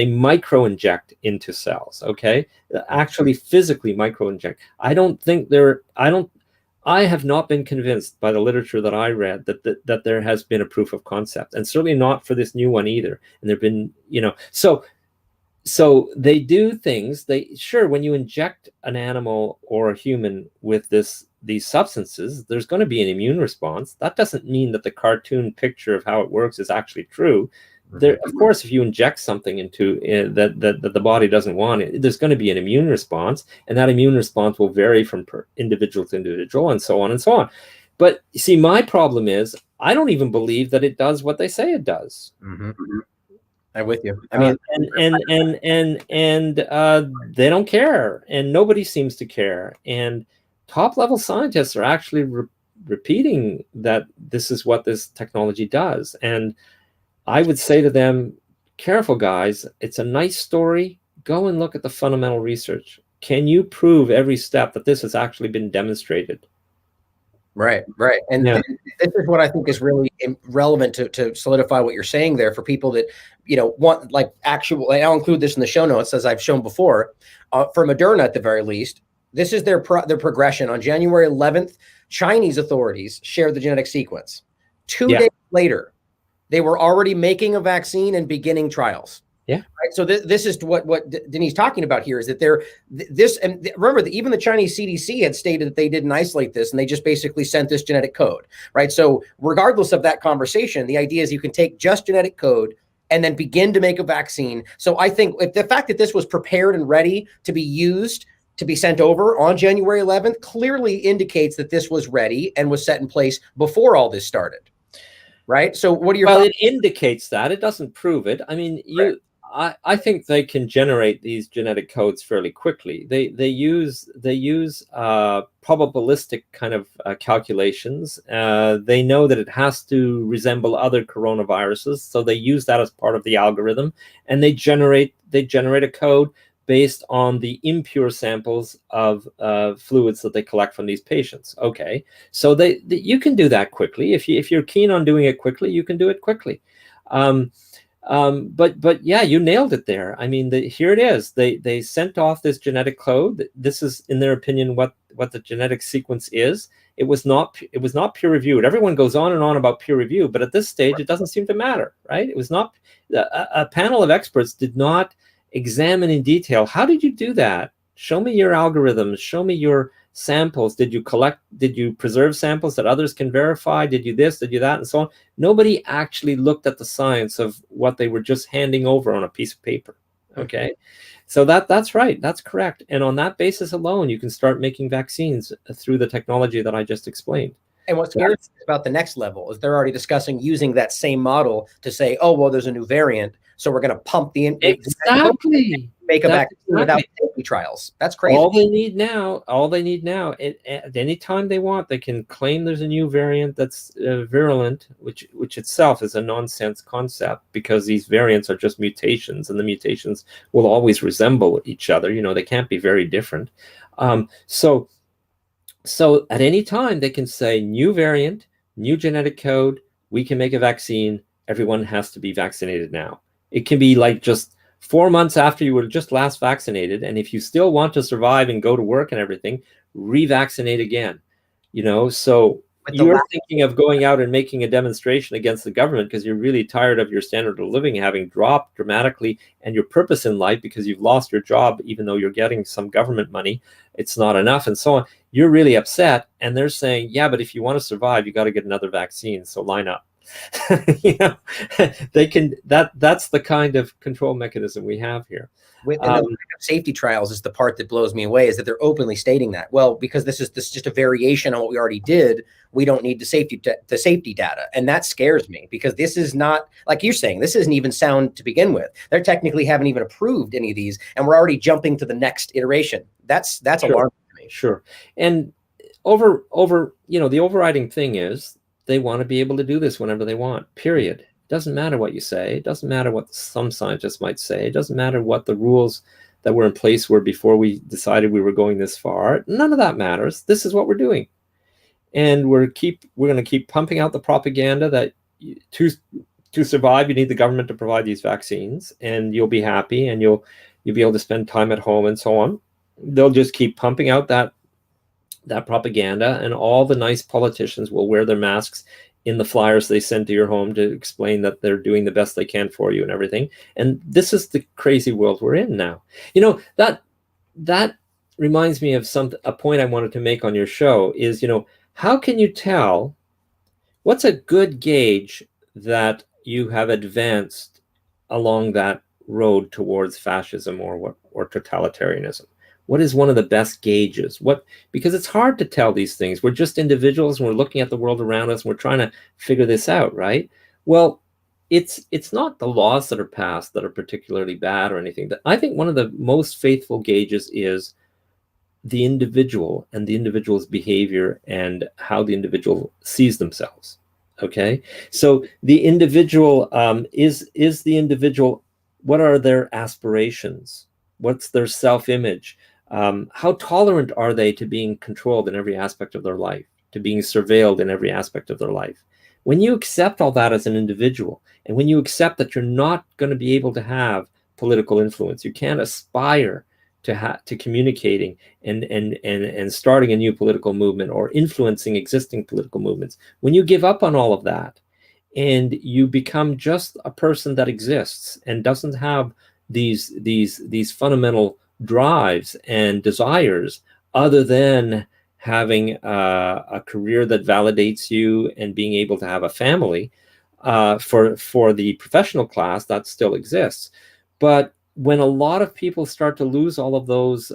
micro-inject into cells, okay? Actually physically micro-inject. I have not been convinced by the literature that I read that there has been a proof of concept, and certainly not for this new one either. And there've been, so they do things. When you inject an animal or a human with these substances, there's going to be an immune response. That doesn't mean that the cartoon picture of how it works is actually true. Of course, if you inject something into that the body doesn't want, there's going to be an immune response, and that immune response will vary from individual to individual, and so on and so on. But you see, my problem is I don't even believe that it does what they say it does. I'm with you. I mean, and they don't care, and nobody seems to care. And top-level scientists are actually repeating that this is what this technology does. And I would say to them, careful, guys. It's a nice story. Go and look at the fundamental research. Can you prove every step that this has actually been demonstrated? Right. And this is what I think is really relevant to solidify what you're saying there for people that, want I'll include this in the show notes, as I've shown before, for Moderna at the very least. This is their progression. On January 11th, Chinese authorities shared the genetic sequence. 2 days later, they were already making a vaccine and beginning trials. Yeah. Right. So this is what Denis talking about here is that and remember that even the Chinese CDC had stated that they didn't isolate this and they just basically sent this genetic code. Right. So regardless of that conversation, the idea is you can take just genetic code and then begin to make a vaccine. So I think the fact that this was prepared and ready to be used to be sent over on January 11th clearly indicates that this was ready and was set in place before all this started. Right. So what are your thoughts? It indicates that. It doesn't prove it. I mean, I think they can generate these genetic codes fairly quickly. They use probabilistic kind of calculations. They know that it has to resemble other coronaviruses, so they use that as part of the algorithm, and they generate a code based on the impure samples of fluids that they collect from these patients. Okay, so you can do that quickly. If you're keen on doing it quickly, you can do it quickly. But yeah, you nailed it there. I mean, here it is. They sent off this genetic code. This is, in their opinion, what the genetic sequence is. It was not peer reviewed. Everyone goes on and on about peer review, but at this stage, it doesn't seem to matter, right? It was not. A panel of experts did not examine in detail. How did you do that? Show me your algorithms. Show me your samples. Did you preserve samples that others can verify? Did you this? Did you that? And so on. Nobody actually looked at the science of what they were just handing over on a piece of paper. Okay. So that's right. That's correct. And on that basis alone, you can start making vaccines through the technology that I just explained. And what's scary about the next level is they're already discussing using that same model to say, oh, well, there's a new variant, so we're going to pump the make a vaccine without safety trials. That's crazy. All they need now, at any time they want, they can claim there's a new variant that's virulent, which itself is a nonsense concept, because these variants are just mutations, and the mutations will always resemble each other. They can't be very different. So at any time they can say new variant, new genetic code, we can make a vaccine, everyone has to be vaccinated now. It can be like just 4 months after you were just last vaccinated, and if you still want to survive and go to work and everything, revaccinate again. So with the you're thinking of going out and making a demonstration against the government because you're really tired of your standard of living having dropped dramatically, and your purpose in life because you've lost your job, even though you're getting some government money, it's not enough, and so on. You're really upset, and they're saying, yeah, but if you want to survive, you got to get another vaccine, so line up. You know, they can, that's the kind of control mechanism we have here. With the safety trials is the part that blows me away, is that they're openly stating that, well, because this is just a variation on what we already did, we don't need the safety data. And that scares me, because this is not, like you're saying, this isn't even sound to begin with. They're technically haven't even approved any of these, and we're already jumping to the next iteration. That's sure. Alarming to me. Sure. And over, you know, the overriding thing is they want to be able to do this whenever they want, period. Doesn't matter what you say. It doesn't matter what some scientists might say. It doesn't matter what the rules that were in place were before we decided we were going this far. None of that matters. This is what we're doing. And we're going to keep pumping out the propaganda that to survive, you need the government to provide these vaccines, and you'll be happy, and you'll be able to spend time at home and so on. They'll just keep pumping out that propaganda, and all the nice politicians will wear their masks in the flyers they send to your home to explain that they're doing the best they can for you and everything. And this is the crazy world we're in now. You know, that reminds me of a point I wanted to make on your show is, you know, how can you tell what's a good gauge that you have advanced along that road towards fascism or totalitarianism? What is one of the best gauges? Because it's hard to tell these things. We're just individuals, and we're looking at the world around us, and we're trying to figure this out, right? Well, it's not the laws that are passed that are particularly bad or anything. I think one of the most faithful gauges is the individual and the individual's behavior and how the individual sees themselves. Okay, so the individual is the individual. What are their aspirations? What's their self-image? How tolerant are they to being controlled in every aspect of their life, to being surveilled in every aspect of their life? When you accept all that as an individual, and when you accept that you're not going to be able to have political influence, you can't aspire to communicating and starting a new political movement or influencing existing political movements. When you give up on all of that and you become just a person that exists and doesn't have these fundamental drives and desires other than having a career that validates you and being able to have a family, for the professional class that still exists. But when a lot of people start to lose all of those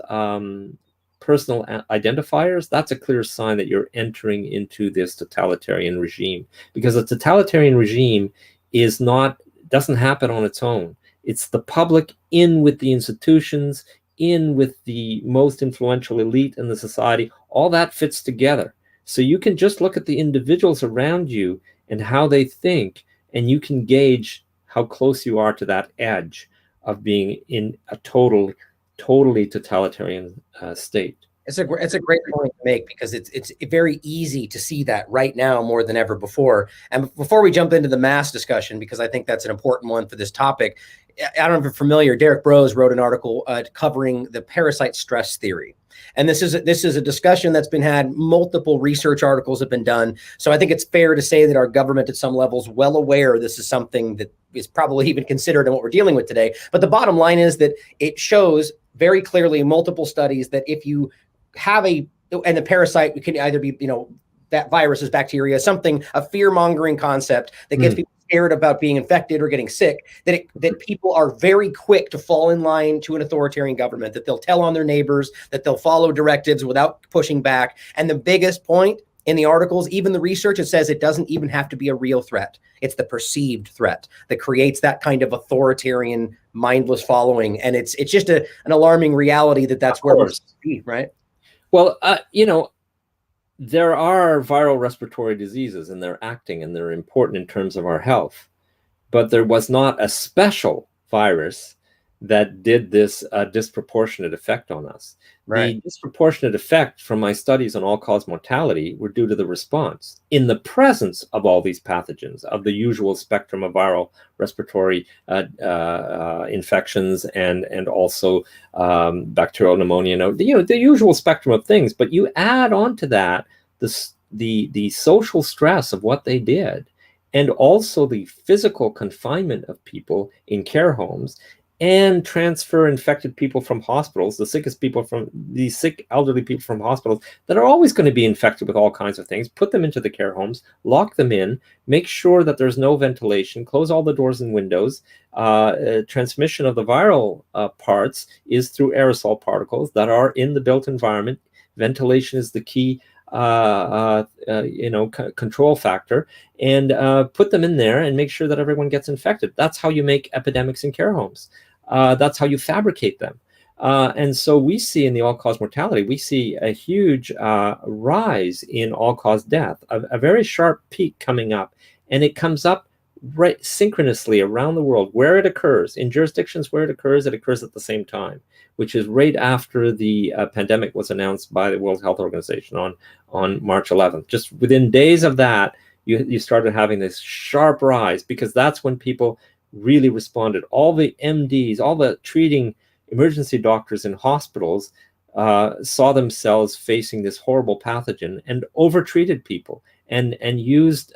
personal identifiers, that's a clear sign that you're entering into this totalitarian regime, because a totalitarian regime doesn't happen on its own. It's the public in with the institutions, in with the most influential elite in the society. All that fits together. So you can just look at the individuals around you and how they think, and you can gauge how close you are to that edge of being in a totally totalitarian state. It's a great point to make, because it's very easy to see that right now more than ever before. And before we jump into the mass discussion, because I think that's an important one for this topic, I don't know if you're familiar, Derek Brose wrote an article covering the parasite stress theory. And this is a discussion that's been had. Multiple research articles have been done. So I think it's fair to say that our government at some level is well aware this is something that is probably even considered in what we're dealing with today. But the bottom line is that it shows very clearly in multiple studies that if you have and the parasite can either be, that virus is bacteria, a fear-mongering concept that gets people scared about being infected or getting sick, that people are very quick to fall in line to an authoritarian government, that they'll tell on their neighbors, that they'll follow directives without pushing back. And the biggest point in the articles, even the research, it says it doesn't even have to be a real threat. It's the perceived threat that creates that kind of authoritarian, mindless following. And it's just an alarming reality that's where we're supposed to be, right? Well, there are viral respiratory diseases, and they're acting, and they're important in terms of our health. But there was not a special virus that did this disproportionate effect on us. Right. The disproportionate effect from my studies on all-cause mortality were due to the response in the presence of all these pathogens, of the usual spectrum of viral respiratory infections and also bacterial pneumonia, the usual spectrum of things. But you add on to that the social stress of what they did, and also the physical confinement of people in care homes, and transfer infected people from hospitals, the sickest people from the sick elderly people from hospitals that are always going to be infected with all kinds of things, put them into the care homes, lock them in, make sure that there's no ventilation, close all the doors and windows. Transmission of the viral parts is through aerosol particles that are in the built environment. Ventilation is the key control factor, and put them in there and make sure that everyone gets infected. That's how you make epidemics in care homes. That's how you fabricate them. And so we see in the all-cause mortality, we see a huge rise in all-cause death, a very sharp peak coming up, and it comes up right synchronously around the world where it occurs. In jurisdictions where it occurs at the same time, which is right after the pandemic was announced by the World Health Organization on March 11th. Just within days of that, you started having this sharp rise, because that's when people really responded. All the MDs, all the treating emergency doctors in hospitals saw themselves facing this horrible pathogen and overtreated people and used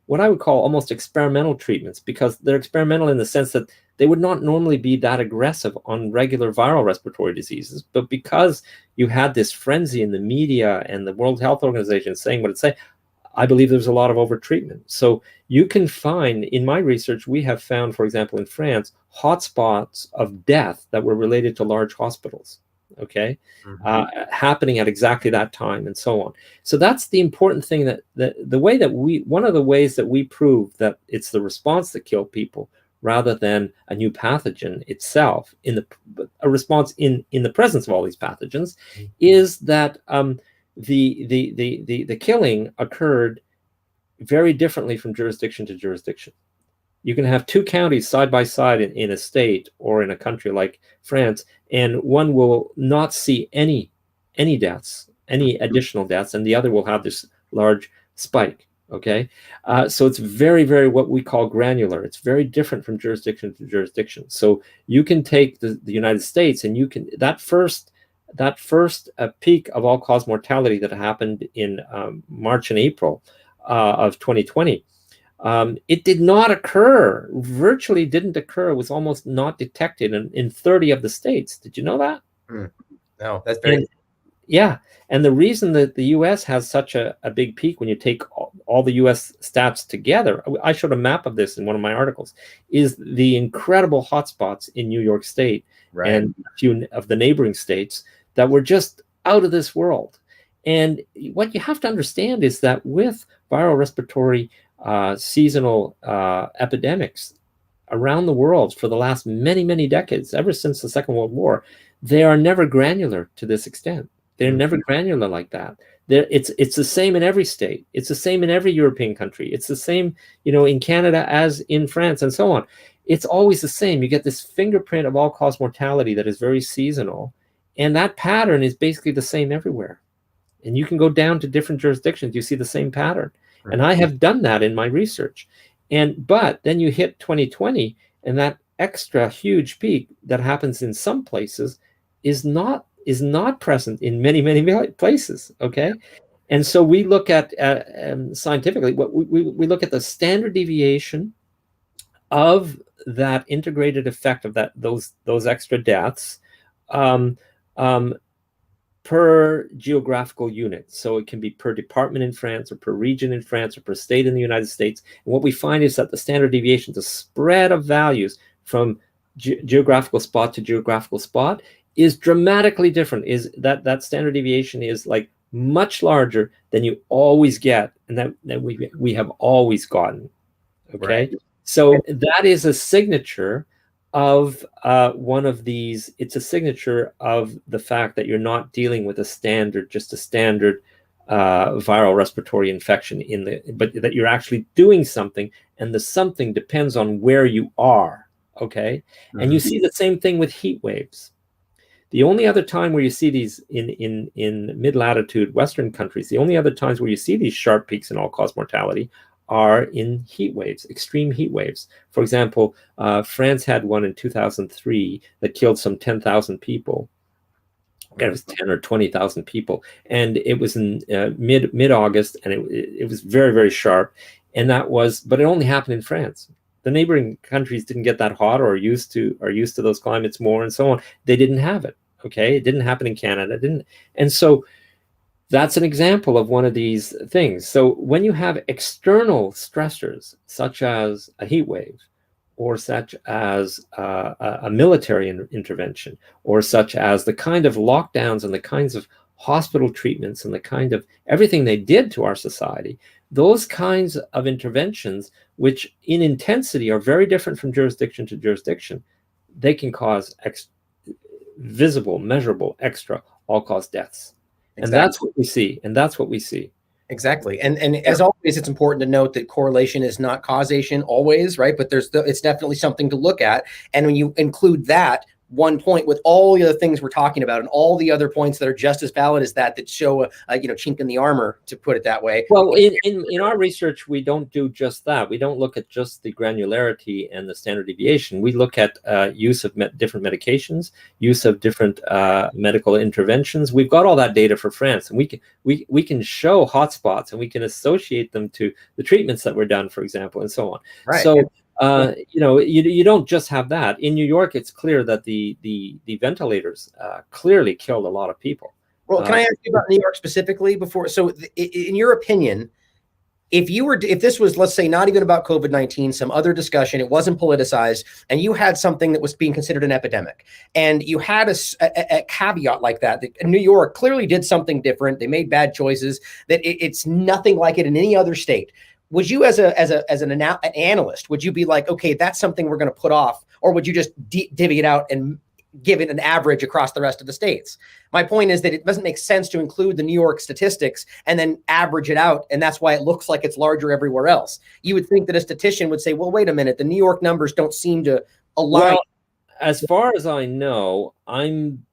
what I would call almost experimental treatments, because they're experimental in the sense that they would not normally be that aggressive on regular viral respiratory diseases. But because you had this frenzy in the media and the World Health Organization saying what it said, I believe there's a lot of overtreatment. So you can find, in my research, we have found, for example, in France, hotspots of death that were related to large hospitals, okay, happening at exactly that time, and so on. So that's the important thing, that the way that one of the ways that we prove that it's the response that killed people rather than a new pathogen itself, a response in the presence of all these pathogens, is that the killing occurred very differently from jurisdiction to jurisdiction. You can have two counties side by side in a state or in a country like France, and one will not see any deaths, any additional deaths, and the other will have this large spike. Okay, so it's very, very what we call granular. It's very different from jurisdiction to jurisdiction. So you can take the United States, and you can that first peak of all-cause mortality that happened in March and April of 2020. It did not occur, virtually didn't occur, was almost not detected in 30 of the states. Did you know that? No, that's very... Yeah, and the reason that the U.S. has such a big peak when you take all the U.S. stats together, I showed a map of this in one of my articles, is the incredible hotspots in New York State and a few of the neighboring states that were just out of this world. And what you have to understand is that with viral respiratory seasonal epidemics around the world for the last many, many decades, ever since the Second World War, they are never granular to this extent. They're never granular like that. It's the same in every state. It's the same in every European country. It's the same, in Canada as in France, and so on. It's always the same. You get this fingerprint of all-cause mortality that is very seasonal, and that pattern is basically the same everywhere. And you can go down to different jurisdictions, you see the same pattern. And I have done that in my research. But then you hit 2020, and that extra huge peak that happens in some places is not present in many, many places, okay? And so we look at, scientifically, we look at the standard deviation of that integrated effect of those extra deaths per geographical unit. So it can be per department in France, or per region in France, or per state in the United States. And what we find is that the standard deviation, the spread of values from geographical spot to geographical spot, is dramatically different. Is that standard deviation is like much larger than you always get, and that we have always gotten. Okay, so that is a signature of one of these. It's a signature of the fact that you're not dealing with just a standard viral respiratory infection but that you're actually doing something, and the something depends on where you are. Okay, and you see the same thing with heat waves. The only other time where you see these in mid-latitude Western countries, the only other times where you see these sharp peaks in all-cause mortality are in heat waves, extreme heat waves. For example, France had one in 2003 that killed some 10,000 people. It was 10 or 20,000 people, and it was in mid August, and it was very, very sharp, and but it only happened in France. The neighboring countries didn't get that hot, or used to those climates more, and so on. They didn't have it. Okay, it didn't happen in Canada, and so that's an example of one of these things. So when you have external stressors, such as a heat wave, or such as a military intervention, or such as the kind of lockdowns and the kinds of hospital treatments and the kind of everything they did to our society, those kinds of interventions, which in intensity are very different from jurisdiction to jurisdiction, they can cause visible, measurable, extra all-cause deaths. Exactly. And that's what we see. And that's what we see. Exactly. And as always, it's important to note that correlation is not causation always, right? But it's definitely something to look at. And when you include that one point with all the other things we're talking about and all the other points that are just as valid as that show a chink in the armor, to put it that way. Well, in our research, we don't do just that. We don't look at just the granularity and the standard deviation. We look at use of different medications, use of different medical interventions. We've got all that data for France, and we can show hotspots, and we can associate them to the treatments that were done, for example, and so on. Right. So you don't just have that. In New York, it's clear that the ventilators clearly killed a lot of people. Well, can I ask you about New York specifically before? So in your opinion, if this was, let's say, not even about COVID-19, some other discussion, it wasn't politicized, and you had something that was being considered an epidemic, and you had a caveat like that New York clearly did something different, they made bad choices, that it's nothing like it in any other state. Would you, as an analyst, would you be like, okay, that's something we're going to put off, or would you just divvy it out and give it an average across the rest of the states? My point is that it doesn't make sense to include the New York statistics and then average it out, and that's why it looks like it's larger everywhere else. You would think that a statistician would say, well, wait a minute, the New York numbers don't seem to align. Well, as far as I know, I'm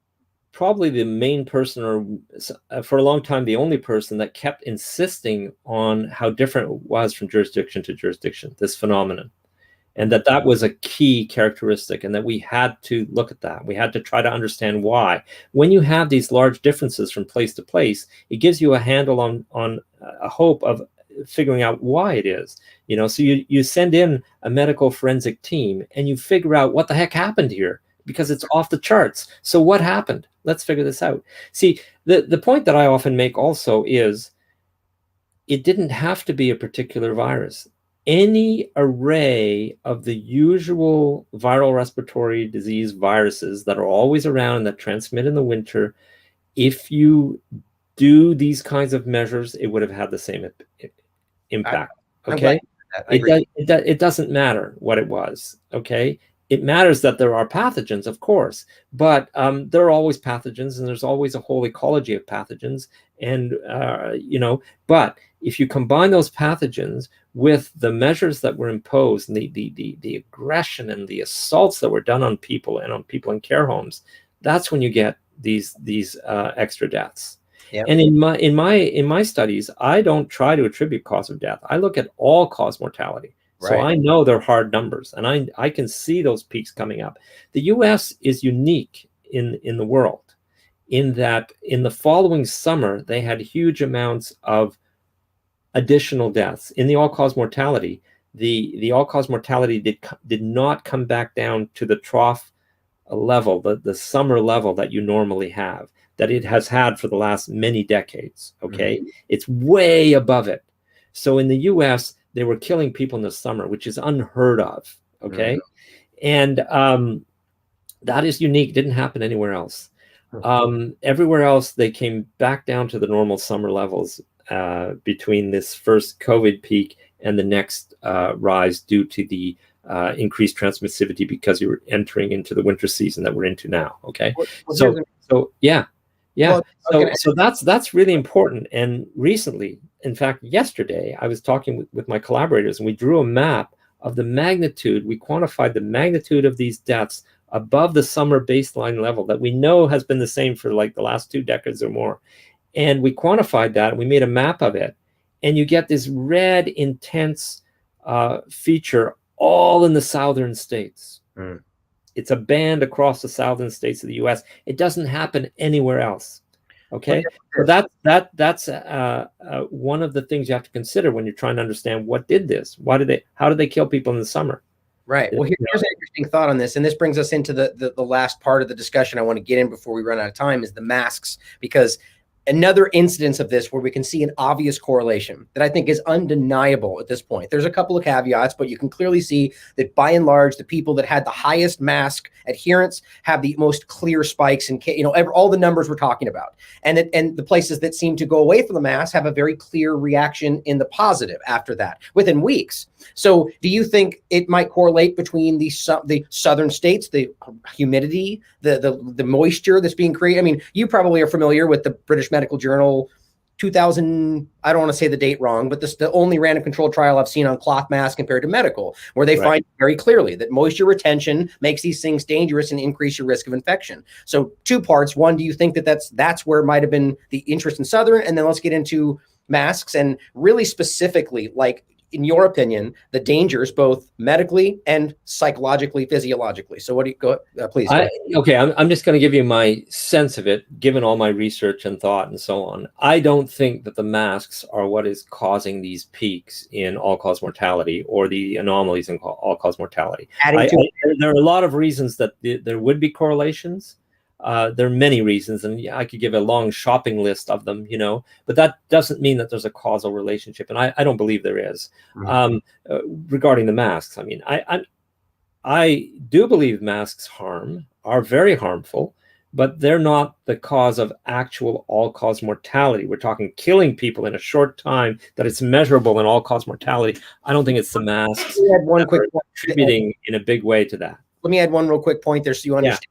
probably the main person, or for a long time, the only person that kept insisting on how different it was from jurisdiction to jurisdiction, this phenomenon. And that was a key characteristic, and that we had to look at that. We had to try to understand why. When you have these large differences from place to place, it gives you a handle on a hope of figuring out why it is. So you send in a medical forensic team, and you figure out what the heck happened here, because it's off the charts. So what happened? Let's figure this out. See, the point that I often make also is it didn't have to be a particular virus. Any array of the usual viral respiratory disease viruses that are always around and that transmit in the winter, if you do these kinds of measures, it would have had the same impact. Okay? It doesn't matter what it was. Okay? It matters that there are pathogens, of course, but there are always pathogens, and there's always a whole ecology of pathogens. And, but if you combine those pathogens with the measures that were imposed, and the aggression and the assaults that were done on people and on people in care homes, that's when you get these extra deaths. Yep. And in my studies, I don't try to attribute cause of death. I look at all-cause mortality. Right. So I know they're hard numbers, and I can see those peaks coming up. The U.S. is unique in the world, in that in the following summer, they had huge amounts of additional deaths. In the all-cause mortality, the all-cause mortality did not come back down to the trough level, the summer level that you normally have, that it has had for the last many decades, okay? Mm-hmm. It's way above it. So in the U.S., they were killing people in the summer, which is unheard of, okay? Mm-hmm. And that is unique, didn't happen anywhere else. Everywhere else, they came back down to the normal summer levels between this first COVID peak and the next rise due to the increased transmissivity, because you were entering into the winter season that we're into now, okay? So yeah. Well, okay. So that's really important. And recently, in fact, yesterday, I was talking with my collaborators, and we drew a map of the magnitude. We quantified the magnitude of these deaths above the summer baseline level that we know has been the same for like the last 2 decades or more. And we quantified that, and we made a map of it. And you get this red, intense feature all in the southern states. It's a band across the southern states of the U.S. It doesn't happen anywhere else. Okay, so that's one of the things you have to consider when you're trying to understand what did this. How did they kill people in the summer? Right. Well, here's an interesting thought on this, and this brings us into the last part of the discussion I want to get in before we run out of time, is the masks, because another instance of this where we can see an obvious correlation that I think is undeniable at this point. There's a couple of caveats, but you can clearly see that by and large, the people that had the highest mask adherence have the most clear spikes in, all the numbers we're talking about. And the places that seem to go away from the mask have a very clear reaction in the positive after that, within weeks. So do you think it might correlate between the southern states, the humidity, the moisture that's being created? I mean, you probably are familiar with the British Medical Journal 2000, I don't want to say the date wrong, but this is the only random controlled trial I've seen on cloth masks compared to medical, where they find very clearly that moisture retention makes these things dangerous and increase your risk of infection. So 2 parts. One, do you think that that's where it might have been the interest in southern? And then let's get into masks and really specifically, like, in your opinion, the dangers both medically and psychologically, physiologically. So what do you go, please? Okay, I'm just going to give you my sense of it, given all my research and thought and so on. I don't think that the masks are what is causing these peaks in all-cause mortality or the anomalies in all-cause mortality. There are a lot of reasons that there would be correlations. There are many reasons, and I could give a long shopping list of them, but that doesn't mean that there's a causal relationship, and I don't believe there is. Regarding the masks, I mean, I do believe masks are very harmful, but they're not the cause of actual all-cause mortality. We're talking killing people in a short time, that it's measurable in all-cause mortality. I don't think it's the masks that are contributing in a big way to that. Let me add one real quick point there so you understand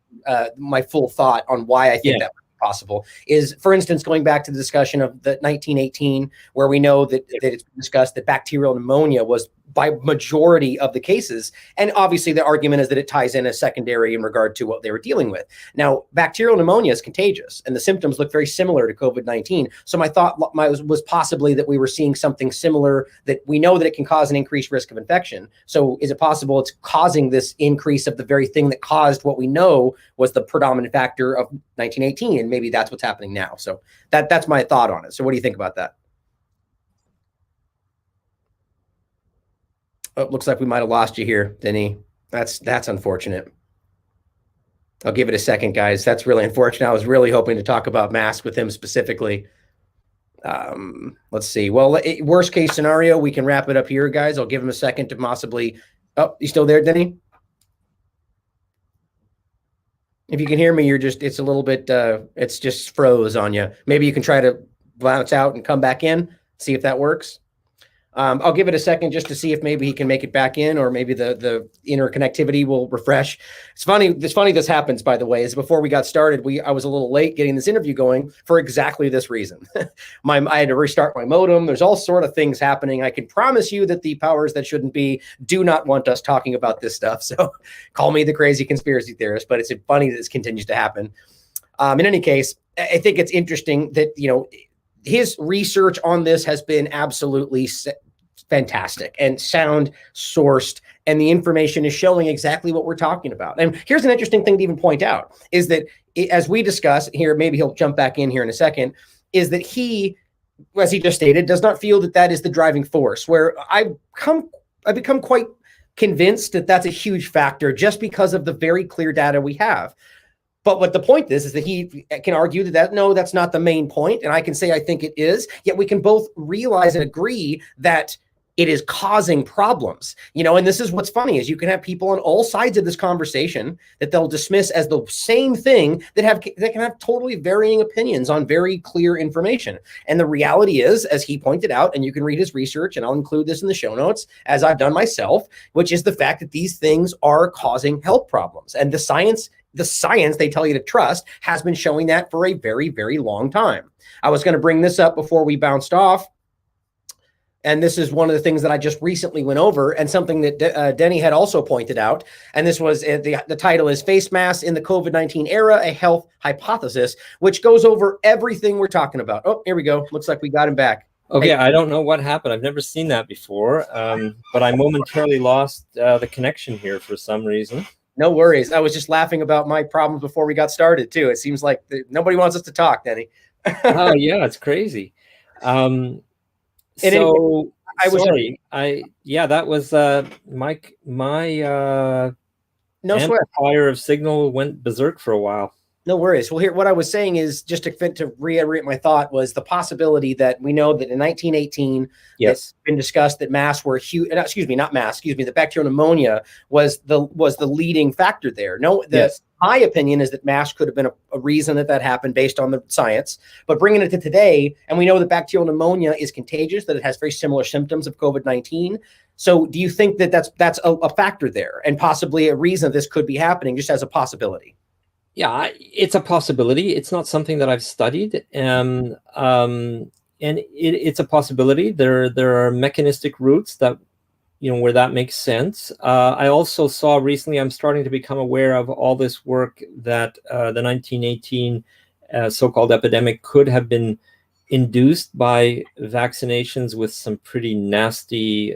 my full thought on why I think that might be possible. Is, for instance, going back to the discussion of the 1918, where we know that it's been discussed that bacterial pneumonia was by majority of the cases. And obviously the argument is that it ties in as secondary in regard to what they were dealing with. Now, bacterial pneumonia is contagious and the symptoms look very similar to COVID-19. So my thought was possibly that we were seeing something similar, that we know that it can cause an increased risk of infection. So is it possible it's causing this increase of the very thing that caused what we know was the predominant factor of 1918? And maybe that's what's happening now. So that's my thought on it. So what do you think about that? Oh, it looks like we might have lost you here, Denis. That's unfortunate. I'll give it a second, guys. That's really unfortunate. I was really hoping to talk about masks with him specifically. Let's see. Well, worst case scenario, we can wrap it up here, guys. I'll give him a second to possibly. Oh, you still there, Denis? If you can hear me, it's a little bit, it's just froze on you. Maybe you can try to bounce out and come back in, see if that works. I'll give it a second just to see if maybe he can make it back in, or maybe the interconnectivity will refresh. It's funny this happens, by the way, is before we got started, I was a little late getting this interview going for exactly this reason. I had to restart my modem. There's all sort of things happening. I can promise you that the powers that shouldn't be do not want us talking about this stuff. So call me the crazy conspiracy theorist, but it's funny that this continues to happen. In any case, I think it's interesting that, his research on this has been absolutely fantastic and sound sourced, and the information is showing exactly what we're talking about. And here's an interesting thing to even point out, is that as we discuss here, maybe he'll jump back in here in a second, is that he, as he just stated, does not feel that that is the driving force, where I've become quite convinced that that's a huge factor just because of the very clear data we have. But what the point is that he can argue that no, that's not the main point. And I can say, I think it is, yet we can both realize and agree that it is causing problems, and this is what's funny, is you can have people on all sides of this conversation that they'll dismiss as the same thing that can have totally varying opinions on very clear information. And the reality is, as he pointed out, and you can read his research, and I'll include this in the show notes, as I've done myself, which is the fact that these things are causing health problems. And the science they tell you to trust has been showing that for a very, very long time. I was going to bring this up before we bounced off. And this is one of the things that I just recently went over, and something that Denny had also pointed out. And this was the title is Face Masks in the COVID-19 Era, a Health Hypothesis, which goes over everything we're talking about. Oh, here we go. Looks like we got him back. Okay, I don't know what happened. I've never seen that before, but I momentarily lost the connection here for some reason. No worries. I was just laughing about my problems before we got started too. It seems like nobody wants us to talk, Denny. Oh yeah, it's crazy. Um, And anyway, so I was sorry. Yeah, that was my no sweat. amplifier of signal went berserk for a while. No worries. Well, here, what I was saying is just to reiterate my thought was the possibility that we know that in 1918, Yes. it's been discussed that masks were huge. Excuse me, not masks. Excuse me, the bacterial pneumonia was the leading factor there. No, Yes. my opinion is that masks could have been a reason that happened based on the science. But bringing it to today, and we know that bacterial pneumonia is contagious, that it has very similar symptoms of COVID-19. So, do you think that that's a factor there, and possibly a reason this could be happening, just as a possibility? Yeah, it's a possibility. It's not something that I've studied, and it's a possibility. There are mechanistic roots that, where that makes sense. I also saw recently, I'm starting to become aware of all this work that the 1918 so-called epidemic could have been induced by vaccinations with some pretty nasty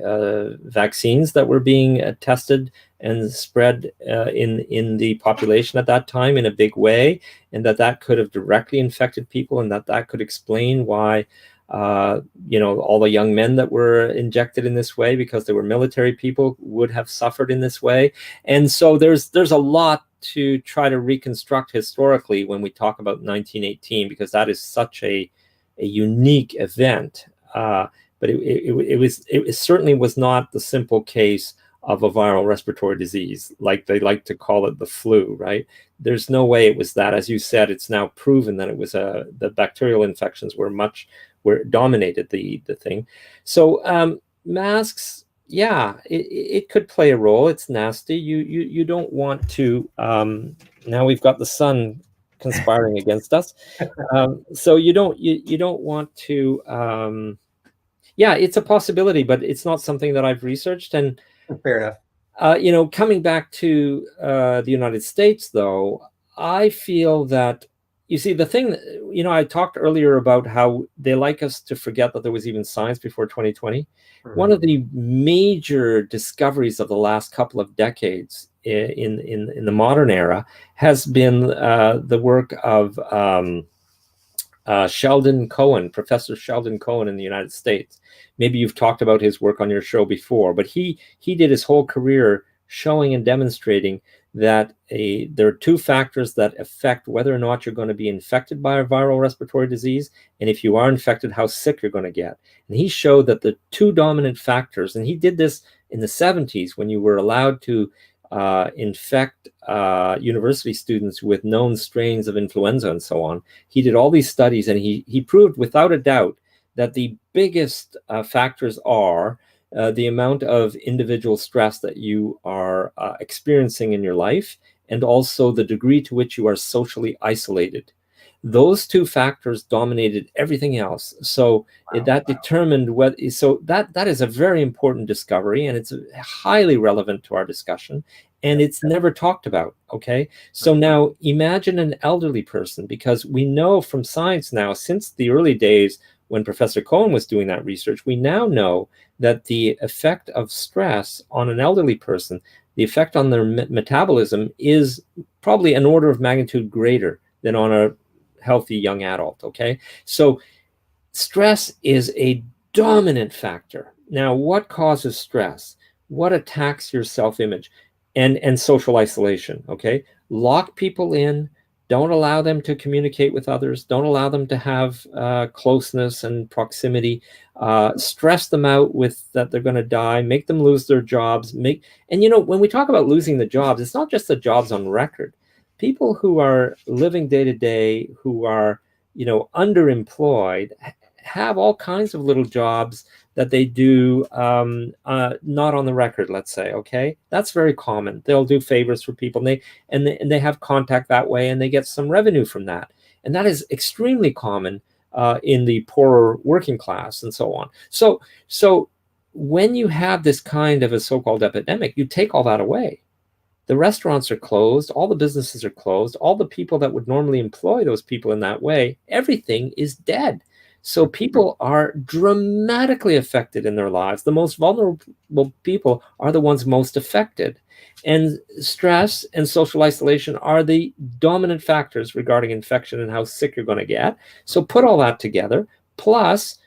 vaccines that were being tested and spread in the population at that time in a big way, and that could have directly infected people, and that could explain why all the young men that were injected in this way because they were military people would have suffered in this way. And so there's a lot to try to reconstruct historically when we talk about 1918, because that is such a unique event. But it certainly was not the simple case of a viral respiratory disease, like they like to call it the flu, right? There's no way it was that. As you said, it's now proven that it was the bacterial infections were dominated the thing. So masks, yeah, it could play a role. It's nasty. You don't want to. Now we've got the sun conspiring against us. So you don't want to. Yeah, it's a possibility, but it's not something that I've researched. And fair enough. Coming back to the United States, though, I feel that, you see, the thing that, I talked earlier about how they like us to forget that there was even science before 2020. Mm-hmm. One of the major discoveries of the last couple of decades in the modern era has been the work of Sheldon Cohen, Professor Sheldon Cohen in the United States. Maybe you've talked about his work on your show before, but he did his whole career showing and demonstrating that there are two factors that affect whether or not you're going to be infected by a viral respiratory disease, and if you are infected, how sick you're going to get. And he showed that the two dominant factors, and he did this in the 70s when you were allowed to infect university students with known strains of influenza and so on. He did all these studies, and he proved without a doubt that the biggest factors are the amount of individual stress that you are experiencing in your life, and also the degree to which you are socially isolated. Those two factors dominated everything else. So that determined what. So that is a very important discovery, and it's highly relevant to our discussion, and it's never talked about. Okay, so now imagine an elderly person, because we know from science now, since the early days when Professor Cohen was doing that research, we now know that the effect of stress on an elderly person, the effect on their metabolism, is probably an order of magnitude greater than on a healthy young adult. Okay, so stress is a dominant factor. Now, what causes stress? What attacks your self-image? And social isolation. Okay, lock people in. Don't allow them to communicate with others. Don't allow them to have closeness and proximity. Stress them out with that they're going to die. Make them lose their jobs. And when we talk about losing the jobs, it's not just the jobs on record. People who are living day to day, who are underemployed, have all kinds of little jobs that they do not on the record, let's say. Okay, that's very common. They'll do favors for people, and they have contact that way, and they get some revenue from that, and that is extremely common in the poorer working class and so on. So when you have this kind of a so-called epidemic, you take all that away. The restaurants are closed, all the businesses are closed, all the people that would normally employ those people in that way, everything is dead. So people are dramatically affected in their lives. The most vulnerable people are the ones most affected. And stress and social isolation are the dominant factors regarding infection and how sick you're going to get. So put all that together, plus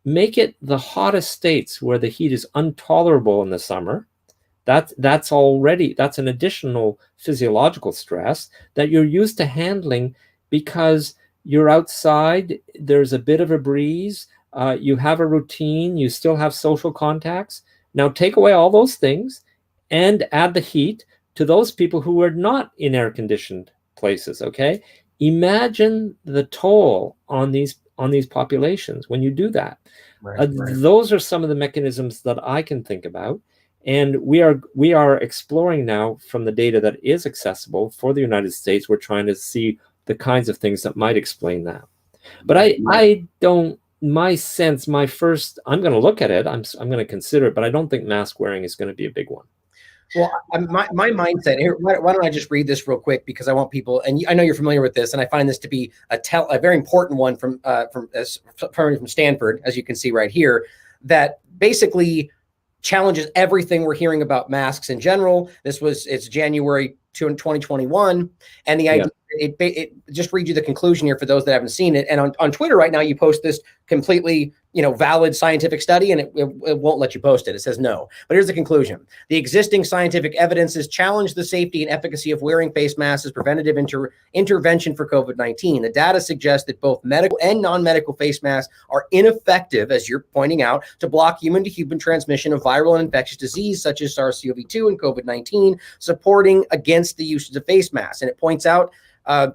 make it the hottest states where the heat is intolerable in the summer. That's an additional physiological stress that you're used to handling because you're outside, there's a bit of a breeze, you have a routine, you still have social contacts. Now take away all those things and add the heat to those people who are not in air-conditioned places, okay? Imagine the toll on these populations when you do that. Right. Those are some of the mechanisms that I can think about. And we are exploring now from the data that is accessible for the United States. We're trying to see the kinds of things that might explain that. But I don't, my sense, I'm going to look at it. I'm going to consider it, but I don't think mask wearing is going to be a big one. Well, my mindset here, why don't I just read this real quick, because I want people, and I know you're familiar with this, and I find this to be a very important one from Stanford, as you can see right here, that basically challenges everything we're hearing about masks in general. It's January 2021, and the idea, it just read you the conclusion here for those that haven't seen it. And on Twitter right now, you post this completely, valid scientific study, and it won't let you post it. It says no. But here's the conclusion. The existing scientific evidence has challenged the safety and efficacy of wearing face masks as preventative intervention for COVID-19. The data suggests that both medical and non-medical face masks are ineffective, as you're pointing out, to block human-to-human transmission of viral and infectious disease such as SARS-CoV-2 and COVID-19, supporting against the use of face masks. And it points out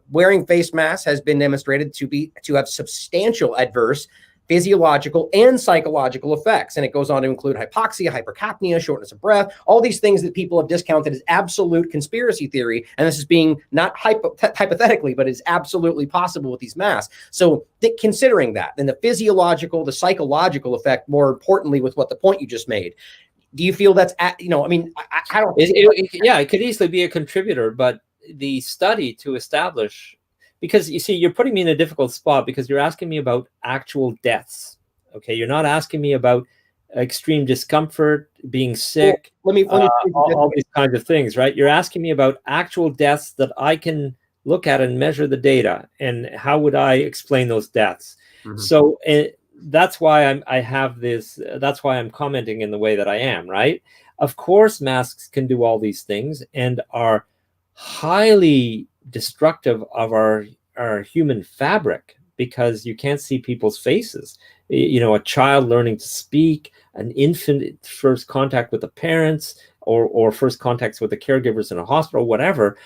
wearing face masks has been demonstrated to have substantial adverse physiological and psychological effects. And it goes on to include hypoxia, hypercapnia, shortness of breath, all these things that people have discounted as absolute conspiracy theory. And this is being not hypothetically, but is absolutely possible with these masks. So considering that, then the physiological, the psychological effect, more importantly, with what the point you just made, do you feel that's, I don't. It could easily be a contributor, but the study to establish, because you see, you're putting me in a difficult spot because you're asking me about actual deaths. Okay, you're not asking me about extreme discomfort, being sick, all these kinds of things, right? You're asking me about actual deaths that I can look at and measure the data, and how would I explain those deaths? Mm-hmm. So that's why I have this. That's why I'm commenting in the way that I am, right? Of course, masks can do all these things and are highly destructive of our human fabric, because you can't see people's faces. A child learning to speak, an infant first contact with the parents, or first contacts with the caregivers in a hospital, whatever.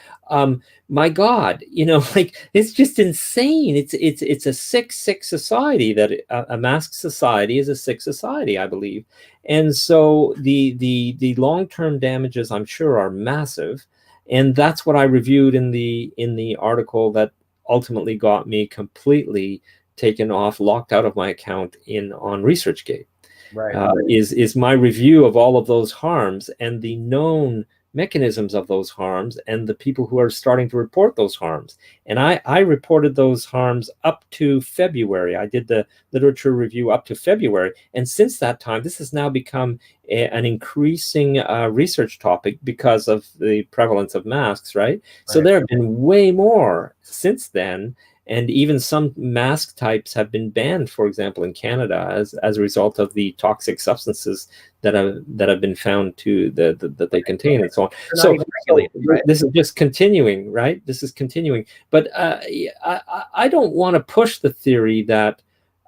My God, it's just insane. It's a sick society. That a masked society is a sick society, I believe. And so the long-term damages, I'm sure, are massive. And that's what I reviewed in the article that ultimately got me completely taken off, locked out of my account on ResearchGate. Right. Is my review of all of those harms and the known mechanisms of those harms and the people who are starting to report those harms. And I reported those harms up to February. I did the literature review up to February. And since that time, this has now become an increasing research topic because of the prevalence of masks, right? So there have been way more since then. And even some mask types have been banned, for example, in Canada, as a result of the toxic substances that have been found that they contain, and so on. So this is just continuing, right? This is continuing. But I don't want to push the theory that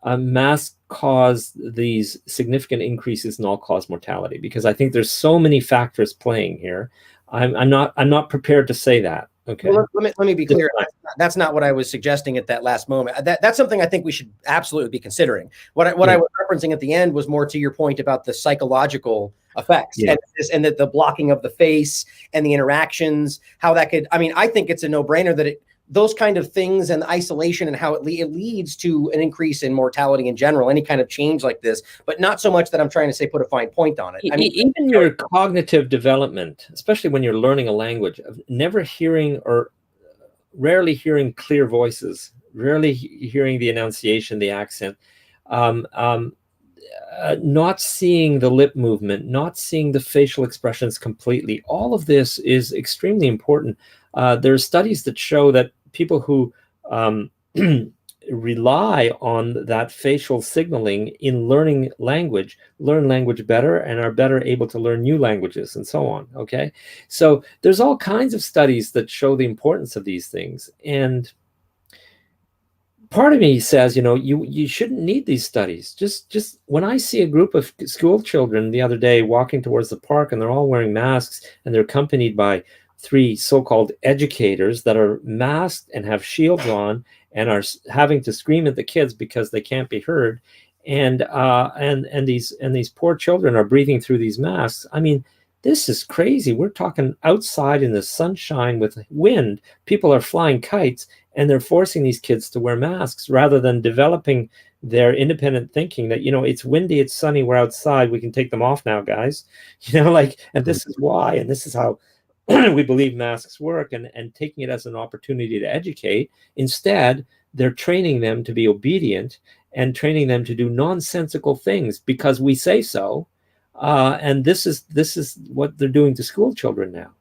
masks cause these significant increases in all-cause mortality, because I think there's so many factors playing here. I'm not prepared to say that. Okay. Well, let me be clear. That's not what I was suggesting at that last moment. That's something I think we should absolutely be considering. What I was referencing at the end was more to your point about the psychological effects, and that the blocking of the face and the interactions, how that could. I mean, I think it's a no-brainer that those kind of things and isolation and how it leads to an increase in mortality in general, any kind of change like this, but not so much that I'm trying to say put a fine point on it. I mean, even your cognitive development, especially when you're learning a language, of never hearing or rarely hearing clear voices, rarely hearing the enunciation, the accent. um, um, not seeing the lip movement, not seeing the facial expressions completely. All of this is extremely important. There are studies that show that people who rely on that facial signaling in learning language, learn language better and are better able to learn new languages and so on. Okay. So there's all kinds of studies that show the importance of these things. And part of me says, you shouldn't need these studies. Just when I see a group of school children the other day walking towards the park and they're all wearing masks and they're accompanied by 3 so-called educators that are masked and have shields on and are having to scream at the kids because they can't be heard, and these poor children are breathing through these masks. I mean, this is crazy. We're talking outside in the sunshine with wind. People are flying kites, and they're forcing these kids to wear masks rather than developing their independent thinking that, it's windy, it's sunny, we're outside, we can take them off now, guys. And this is why, and this is how we believe masks work, and taking it as an opportunity to educate. Instead, they're training them to be obedient and training them to do nonsensical things because we say so. And this is what they're doing to school children now.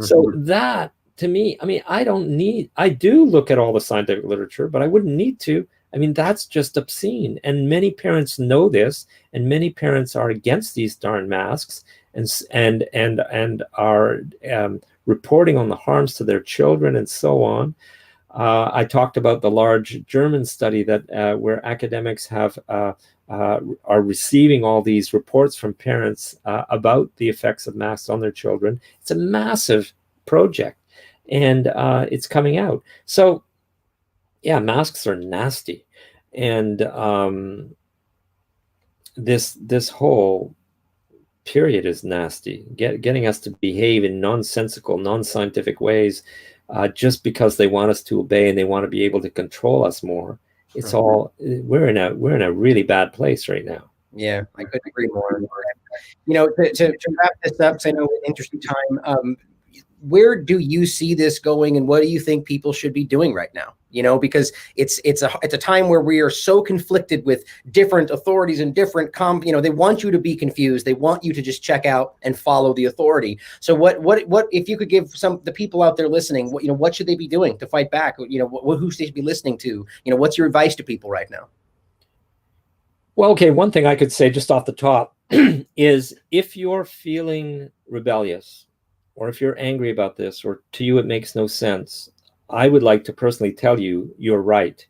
So that, to me, I mean, I do look at all the scientific literature, but I wouldn't need to. I mean, that's just obscene. And many parents know this, and many parents are against these darn masks and are reporting on the harms to their children and so on. I talked about the large German study that where academics are receiving all these reports from parents about the effects of masks on their children. It's a massive project, and it's coming out. So, yeah, masks are nasty, and this whole period is nasty. Getting us to behave in nonsensical, non-scientific ways, just because they want us to obey and they want to be able to control us more. It's all, we're in a really bad place right now. Yeah, I couldn't agree more. To wrap this up, because I know it's an interesting time. Where do you see this going, and what do you think people should be doing right now? Because it's a time where we are so conflicted with different authorities and different they want you to be confused. They want you to just check out and follow the authority. So what if you could give the people out there listening, what should they be doing to fight back? Who should they be listening to? What's your advice to people right now? Well, okay, one thing I could say just off the top is, if you're feeling rebellious, or if you're angry about this, or to you it makes no sense, I would like to personally tell you, you're right.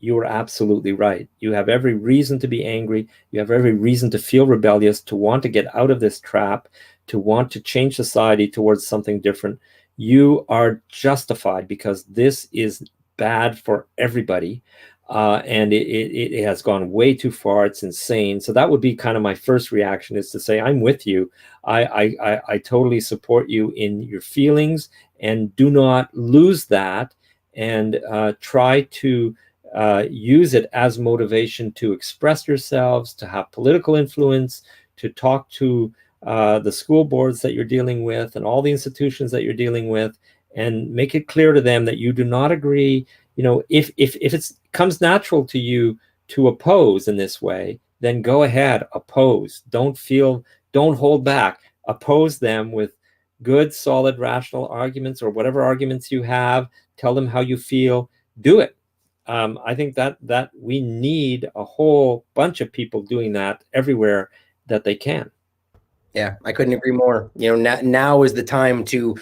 You are absolutely right. You have every reason to be angry. You have every reason to feel rebellious, to want to get out of this trap, to want to change society towards something different. You are justified, because this is bad for everybody. And it has gone way too far. It's insane. So that would be kind of my first reaction, is to say, I'm with you. I totally support you in your feelings, and do not lose that, and try to use it as motivation to express yourselves, to have political influence, to talk to the school boards that you're dealing with and all the institutions that you're dealing with, and make it clear to them that you do not agree. If it comes natural to you to oppose in this way, then go ahead, oppose. Don't hold back. Oppose them with good, solid, rational arguments, or whatever arguments you have. Tell them how you feel. Do it. I think that we need a whole bunch of people doing that everywhere that they can. Yeah, I couldn't agree more. Now is the time to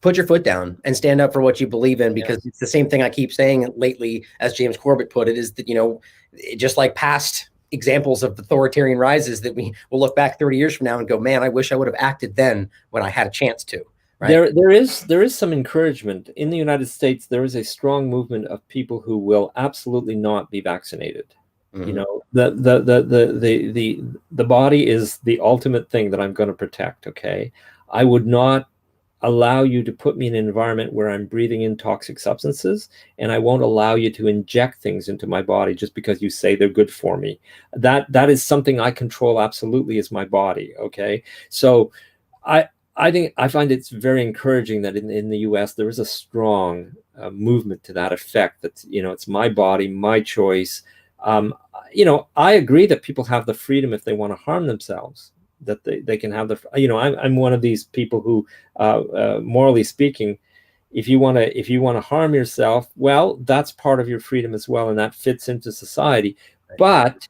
put your foot down and stand up for what you believe in, because it's the same thing I keep saying lately, as James Corbett put it, is that, just like past examples of authoritarian rises, that we will look back 30 years from now and go, man, I wish I would have acted then when I had a chance to. Right? There is some encouragement in the United States. There is a strong movement of people who will absolutely not be vaccinated. Mm-hmm. The body is the ultimate thing that I'm going to protect. Okay, I would not allow you to put me in an environment where I'm breathing in toxic substances, and I won't allow you to inject things into my body just because you say they're good for me. That is something I control absolutely, is my body. Okay, so I find it's very encouraging that in the U.S. there is a strong movement to that effect. That it's my body, my choice. You know, I agree that people have the freedom if they want to harm themselves, that they can have the, you know, I'm one of these people who, morally speaking, if you want to harm yourself, well, that's part of your freedom as well, and that fits into society. But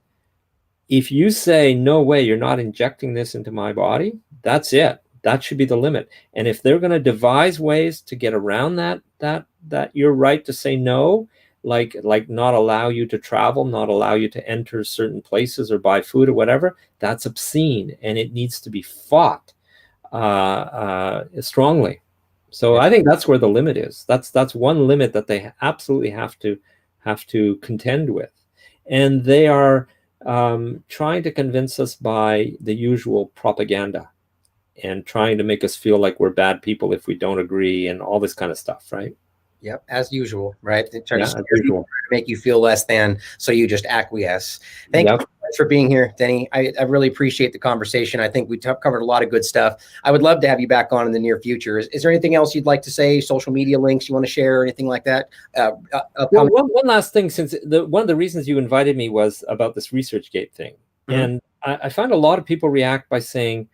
if you say, no way, you're not injecting this into my body, that's it. That should be the limit. And if they're going to devise ways to get around that you're right to say no, like not allow you to travel, not allow you to enter certain places or buy food or whatever, that's obscene, and it needs to be fought strongly. So I think that's where the limit is. That's one limit that they absolutely have to contend with, and they are trying to convince us by the usual propaganda and trying to make us feel like we're bad people if we don't agree and all this kind of stuff, right? Yep, as usual, right? They try Yeah, to scare you, try to make you feel less than, so you just acquiesce. Thank you for being here, Denny. I really appreciate the conversation. I think we covered a lot of good stuff. I would love to have you back on in the near future. Is there anything else you'd like to say? Social media links you want to share, or anything like that? Well, one last thing, since one of the reasons you invited me was about this ResearchGate thing. And I find a lot of people react by saying,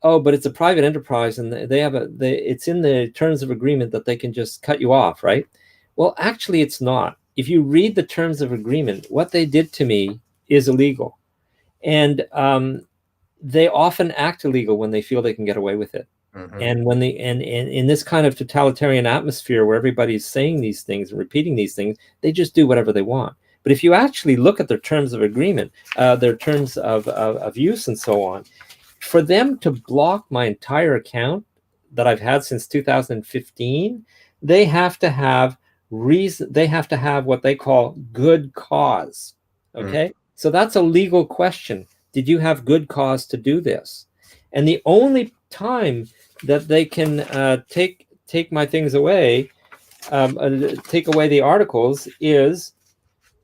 oh, but it's a private enterprise and it's in the terms of agreement that they can just cut you off, right? Well, actually, it's not. If you read the terms of agreement, what they did to me is illegal. And they often act illegal when they feel they can get away with it. And when and in this kind of totalitarian atmosphere where everybody's saying these things and repeating these things, they just do whatever they want. But if you actually look at their terms of agreement, their terms of use and so on, for them to block my entire account that I've had since 2015, they have to have reason. They have to have what they call good cause. Okay, so that's a legal question. Did you have good cause to do this? And the only time that they can take my things away, take away the articles, is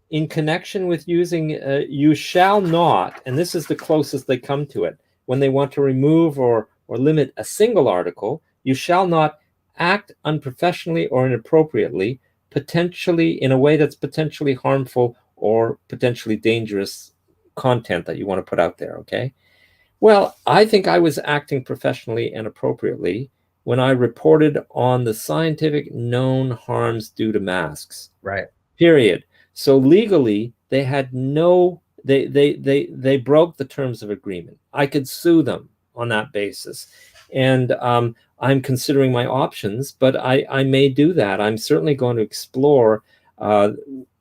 in connection with using you shall not, and this is the closest they come to it, when they want to remove or limit a single article, you shall not act unprofessionally or inappropriately, potentially in a way that's potentially harmful or potentially dangerous content that you want to put out there, okay? Well, I think I was acting professionally and appropriately when I reported on the scientific known harms due to masks. Right. Period. So legally, they had no, they broke the terms of agreement. I could sue them on that basis. And I'm considering my options, but I may do that. I'm certainly going to explore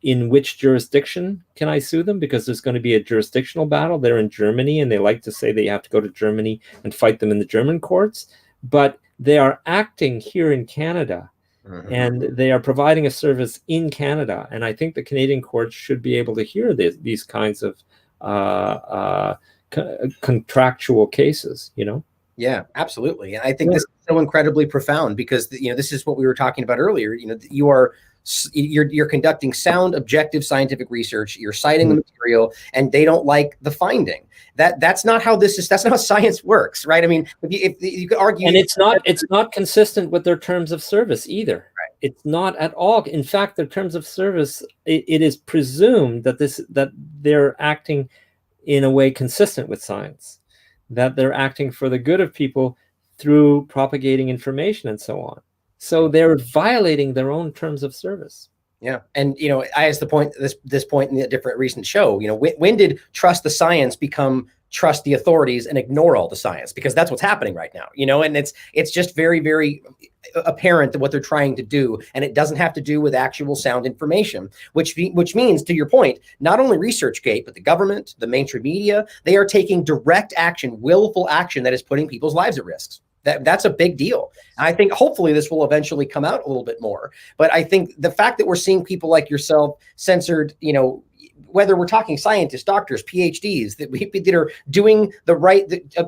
in which jurisdiction can I sue them, because there's going to be a jurisdictional battle. They're in Germany, and they like to say that you have to go to Germany and fight them in the German courts. But they are acting here in Canada. And they are providing a service in Canada, and I think the Canadian courts should be able to hear these kinds of contractual cases. You know? Yeah, absolutely. And I think this is so incredibly profound, because this is what we were talking about earlier. You're conducting sound, objective scientific research. You're citing the material, and they don't like the finding. That's not how that's not how science works, right? I mean, if you could argue, and it's not consistent with their terms of service either. Right. It's not at all. In fact, their terms of service, it is presumed that they're acting in a way consistent with science, that they're acting for the good of people through propagating information and so on. So they're violating their own terms of service. Yeah. And, I asked this point in a different recent show, when did trust the science become trust the authorities and ignore all the science? Because that's what's happening right now, and it's just very, very apparent that what they're trying to do, and it doesn't have to do with actual sound information, which means, to your point, not only ResearchGate, but the government, the mainstream media, they are taking direct action, willful action that is putting people's lives at risk. That's a big deal. And I think hopefully this will eventually come out a little bit more. But I think the fact that we're seeing people like yourself censored, whether we're talking scientists, doctors, PhDs, that are doing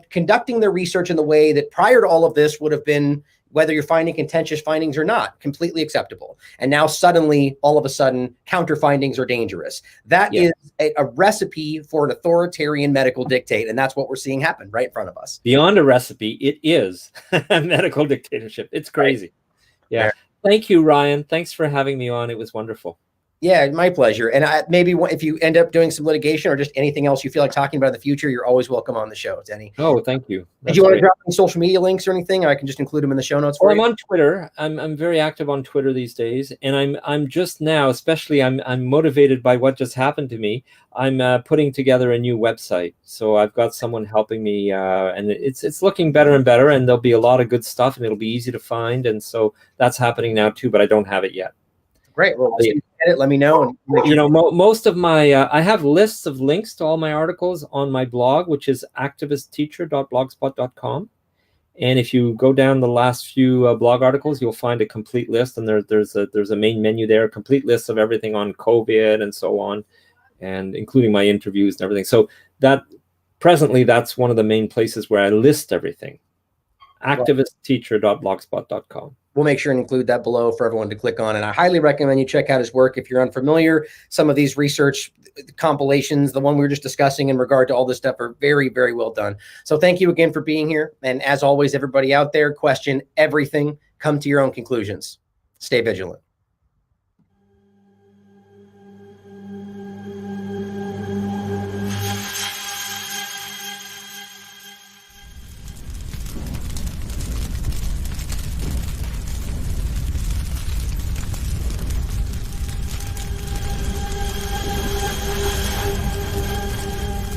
conducting their research in the way that prior to all of this would have been, whether you're finding contentious findings or not, completely acceptable. And now suddenly, all of a sudden, counter findings are dangerous. That is a recipe for an authoritarian medical dictate. And that's what we're seeing happen right in front of us. Beyond a recipe, it is medical dictatorship. It's crazy. Right. Yeah. Thank you, Ryan. Thanks for having me on. It was wonderful. Yeah, my pleasure. And maybe if you end up doing some litigation or just anything else you feel like talking about in the future, you're always welcome on the show, Denny. Oh, thank you. Did you want to drop any social media links or anything? I can just include them in the show notes for you. I'm on Twitter. I'm very active on Twitter these days, and I'm just now, especially I'm motivated by what just happened to me. I'm putting together a new website, so I've got someone helping me, and it's looking better and better, and there'll be a lot of good stuff, and it'll be easy to find, and so that's happening now too. But I don't have it yet. Great. Well, get it. Let me know. Most of my I have lists of links to all my articles on my blog, which is activistteacher.blogspot.com. And if you go down the last few blog articles, you'll find a complete list, and there's a main menu there, a complete list of everything on COVID and so on, and including my interviews and everything. So presently that's one of the main places where I list everything. activistteacher.blogspot.com. We'll make sure and include that below for everyone to click on. And I highly recommend you check out his work if you're unfamiliar. Some of these research compilations, the one we were just discussing in regard to all this stuff, are very, very well done. So thank you again for being here. And as always, everybody out there, question everything. Come to your own conclusions. Stay vigilant.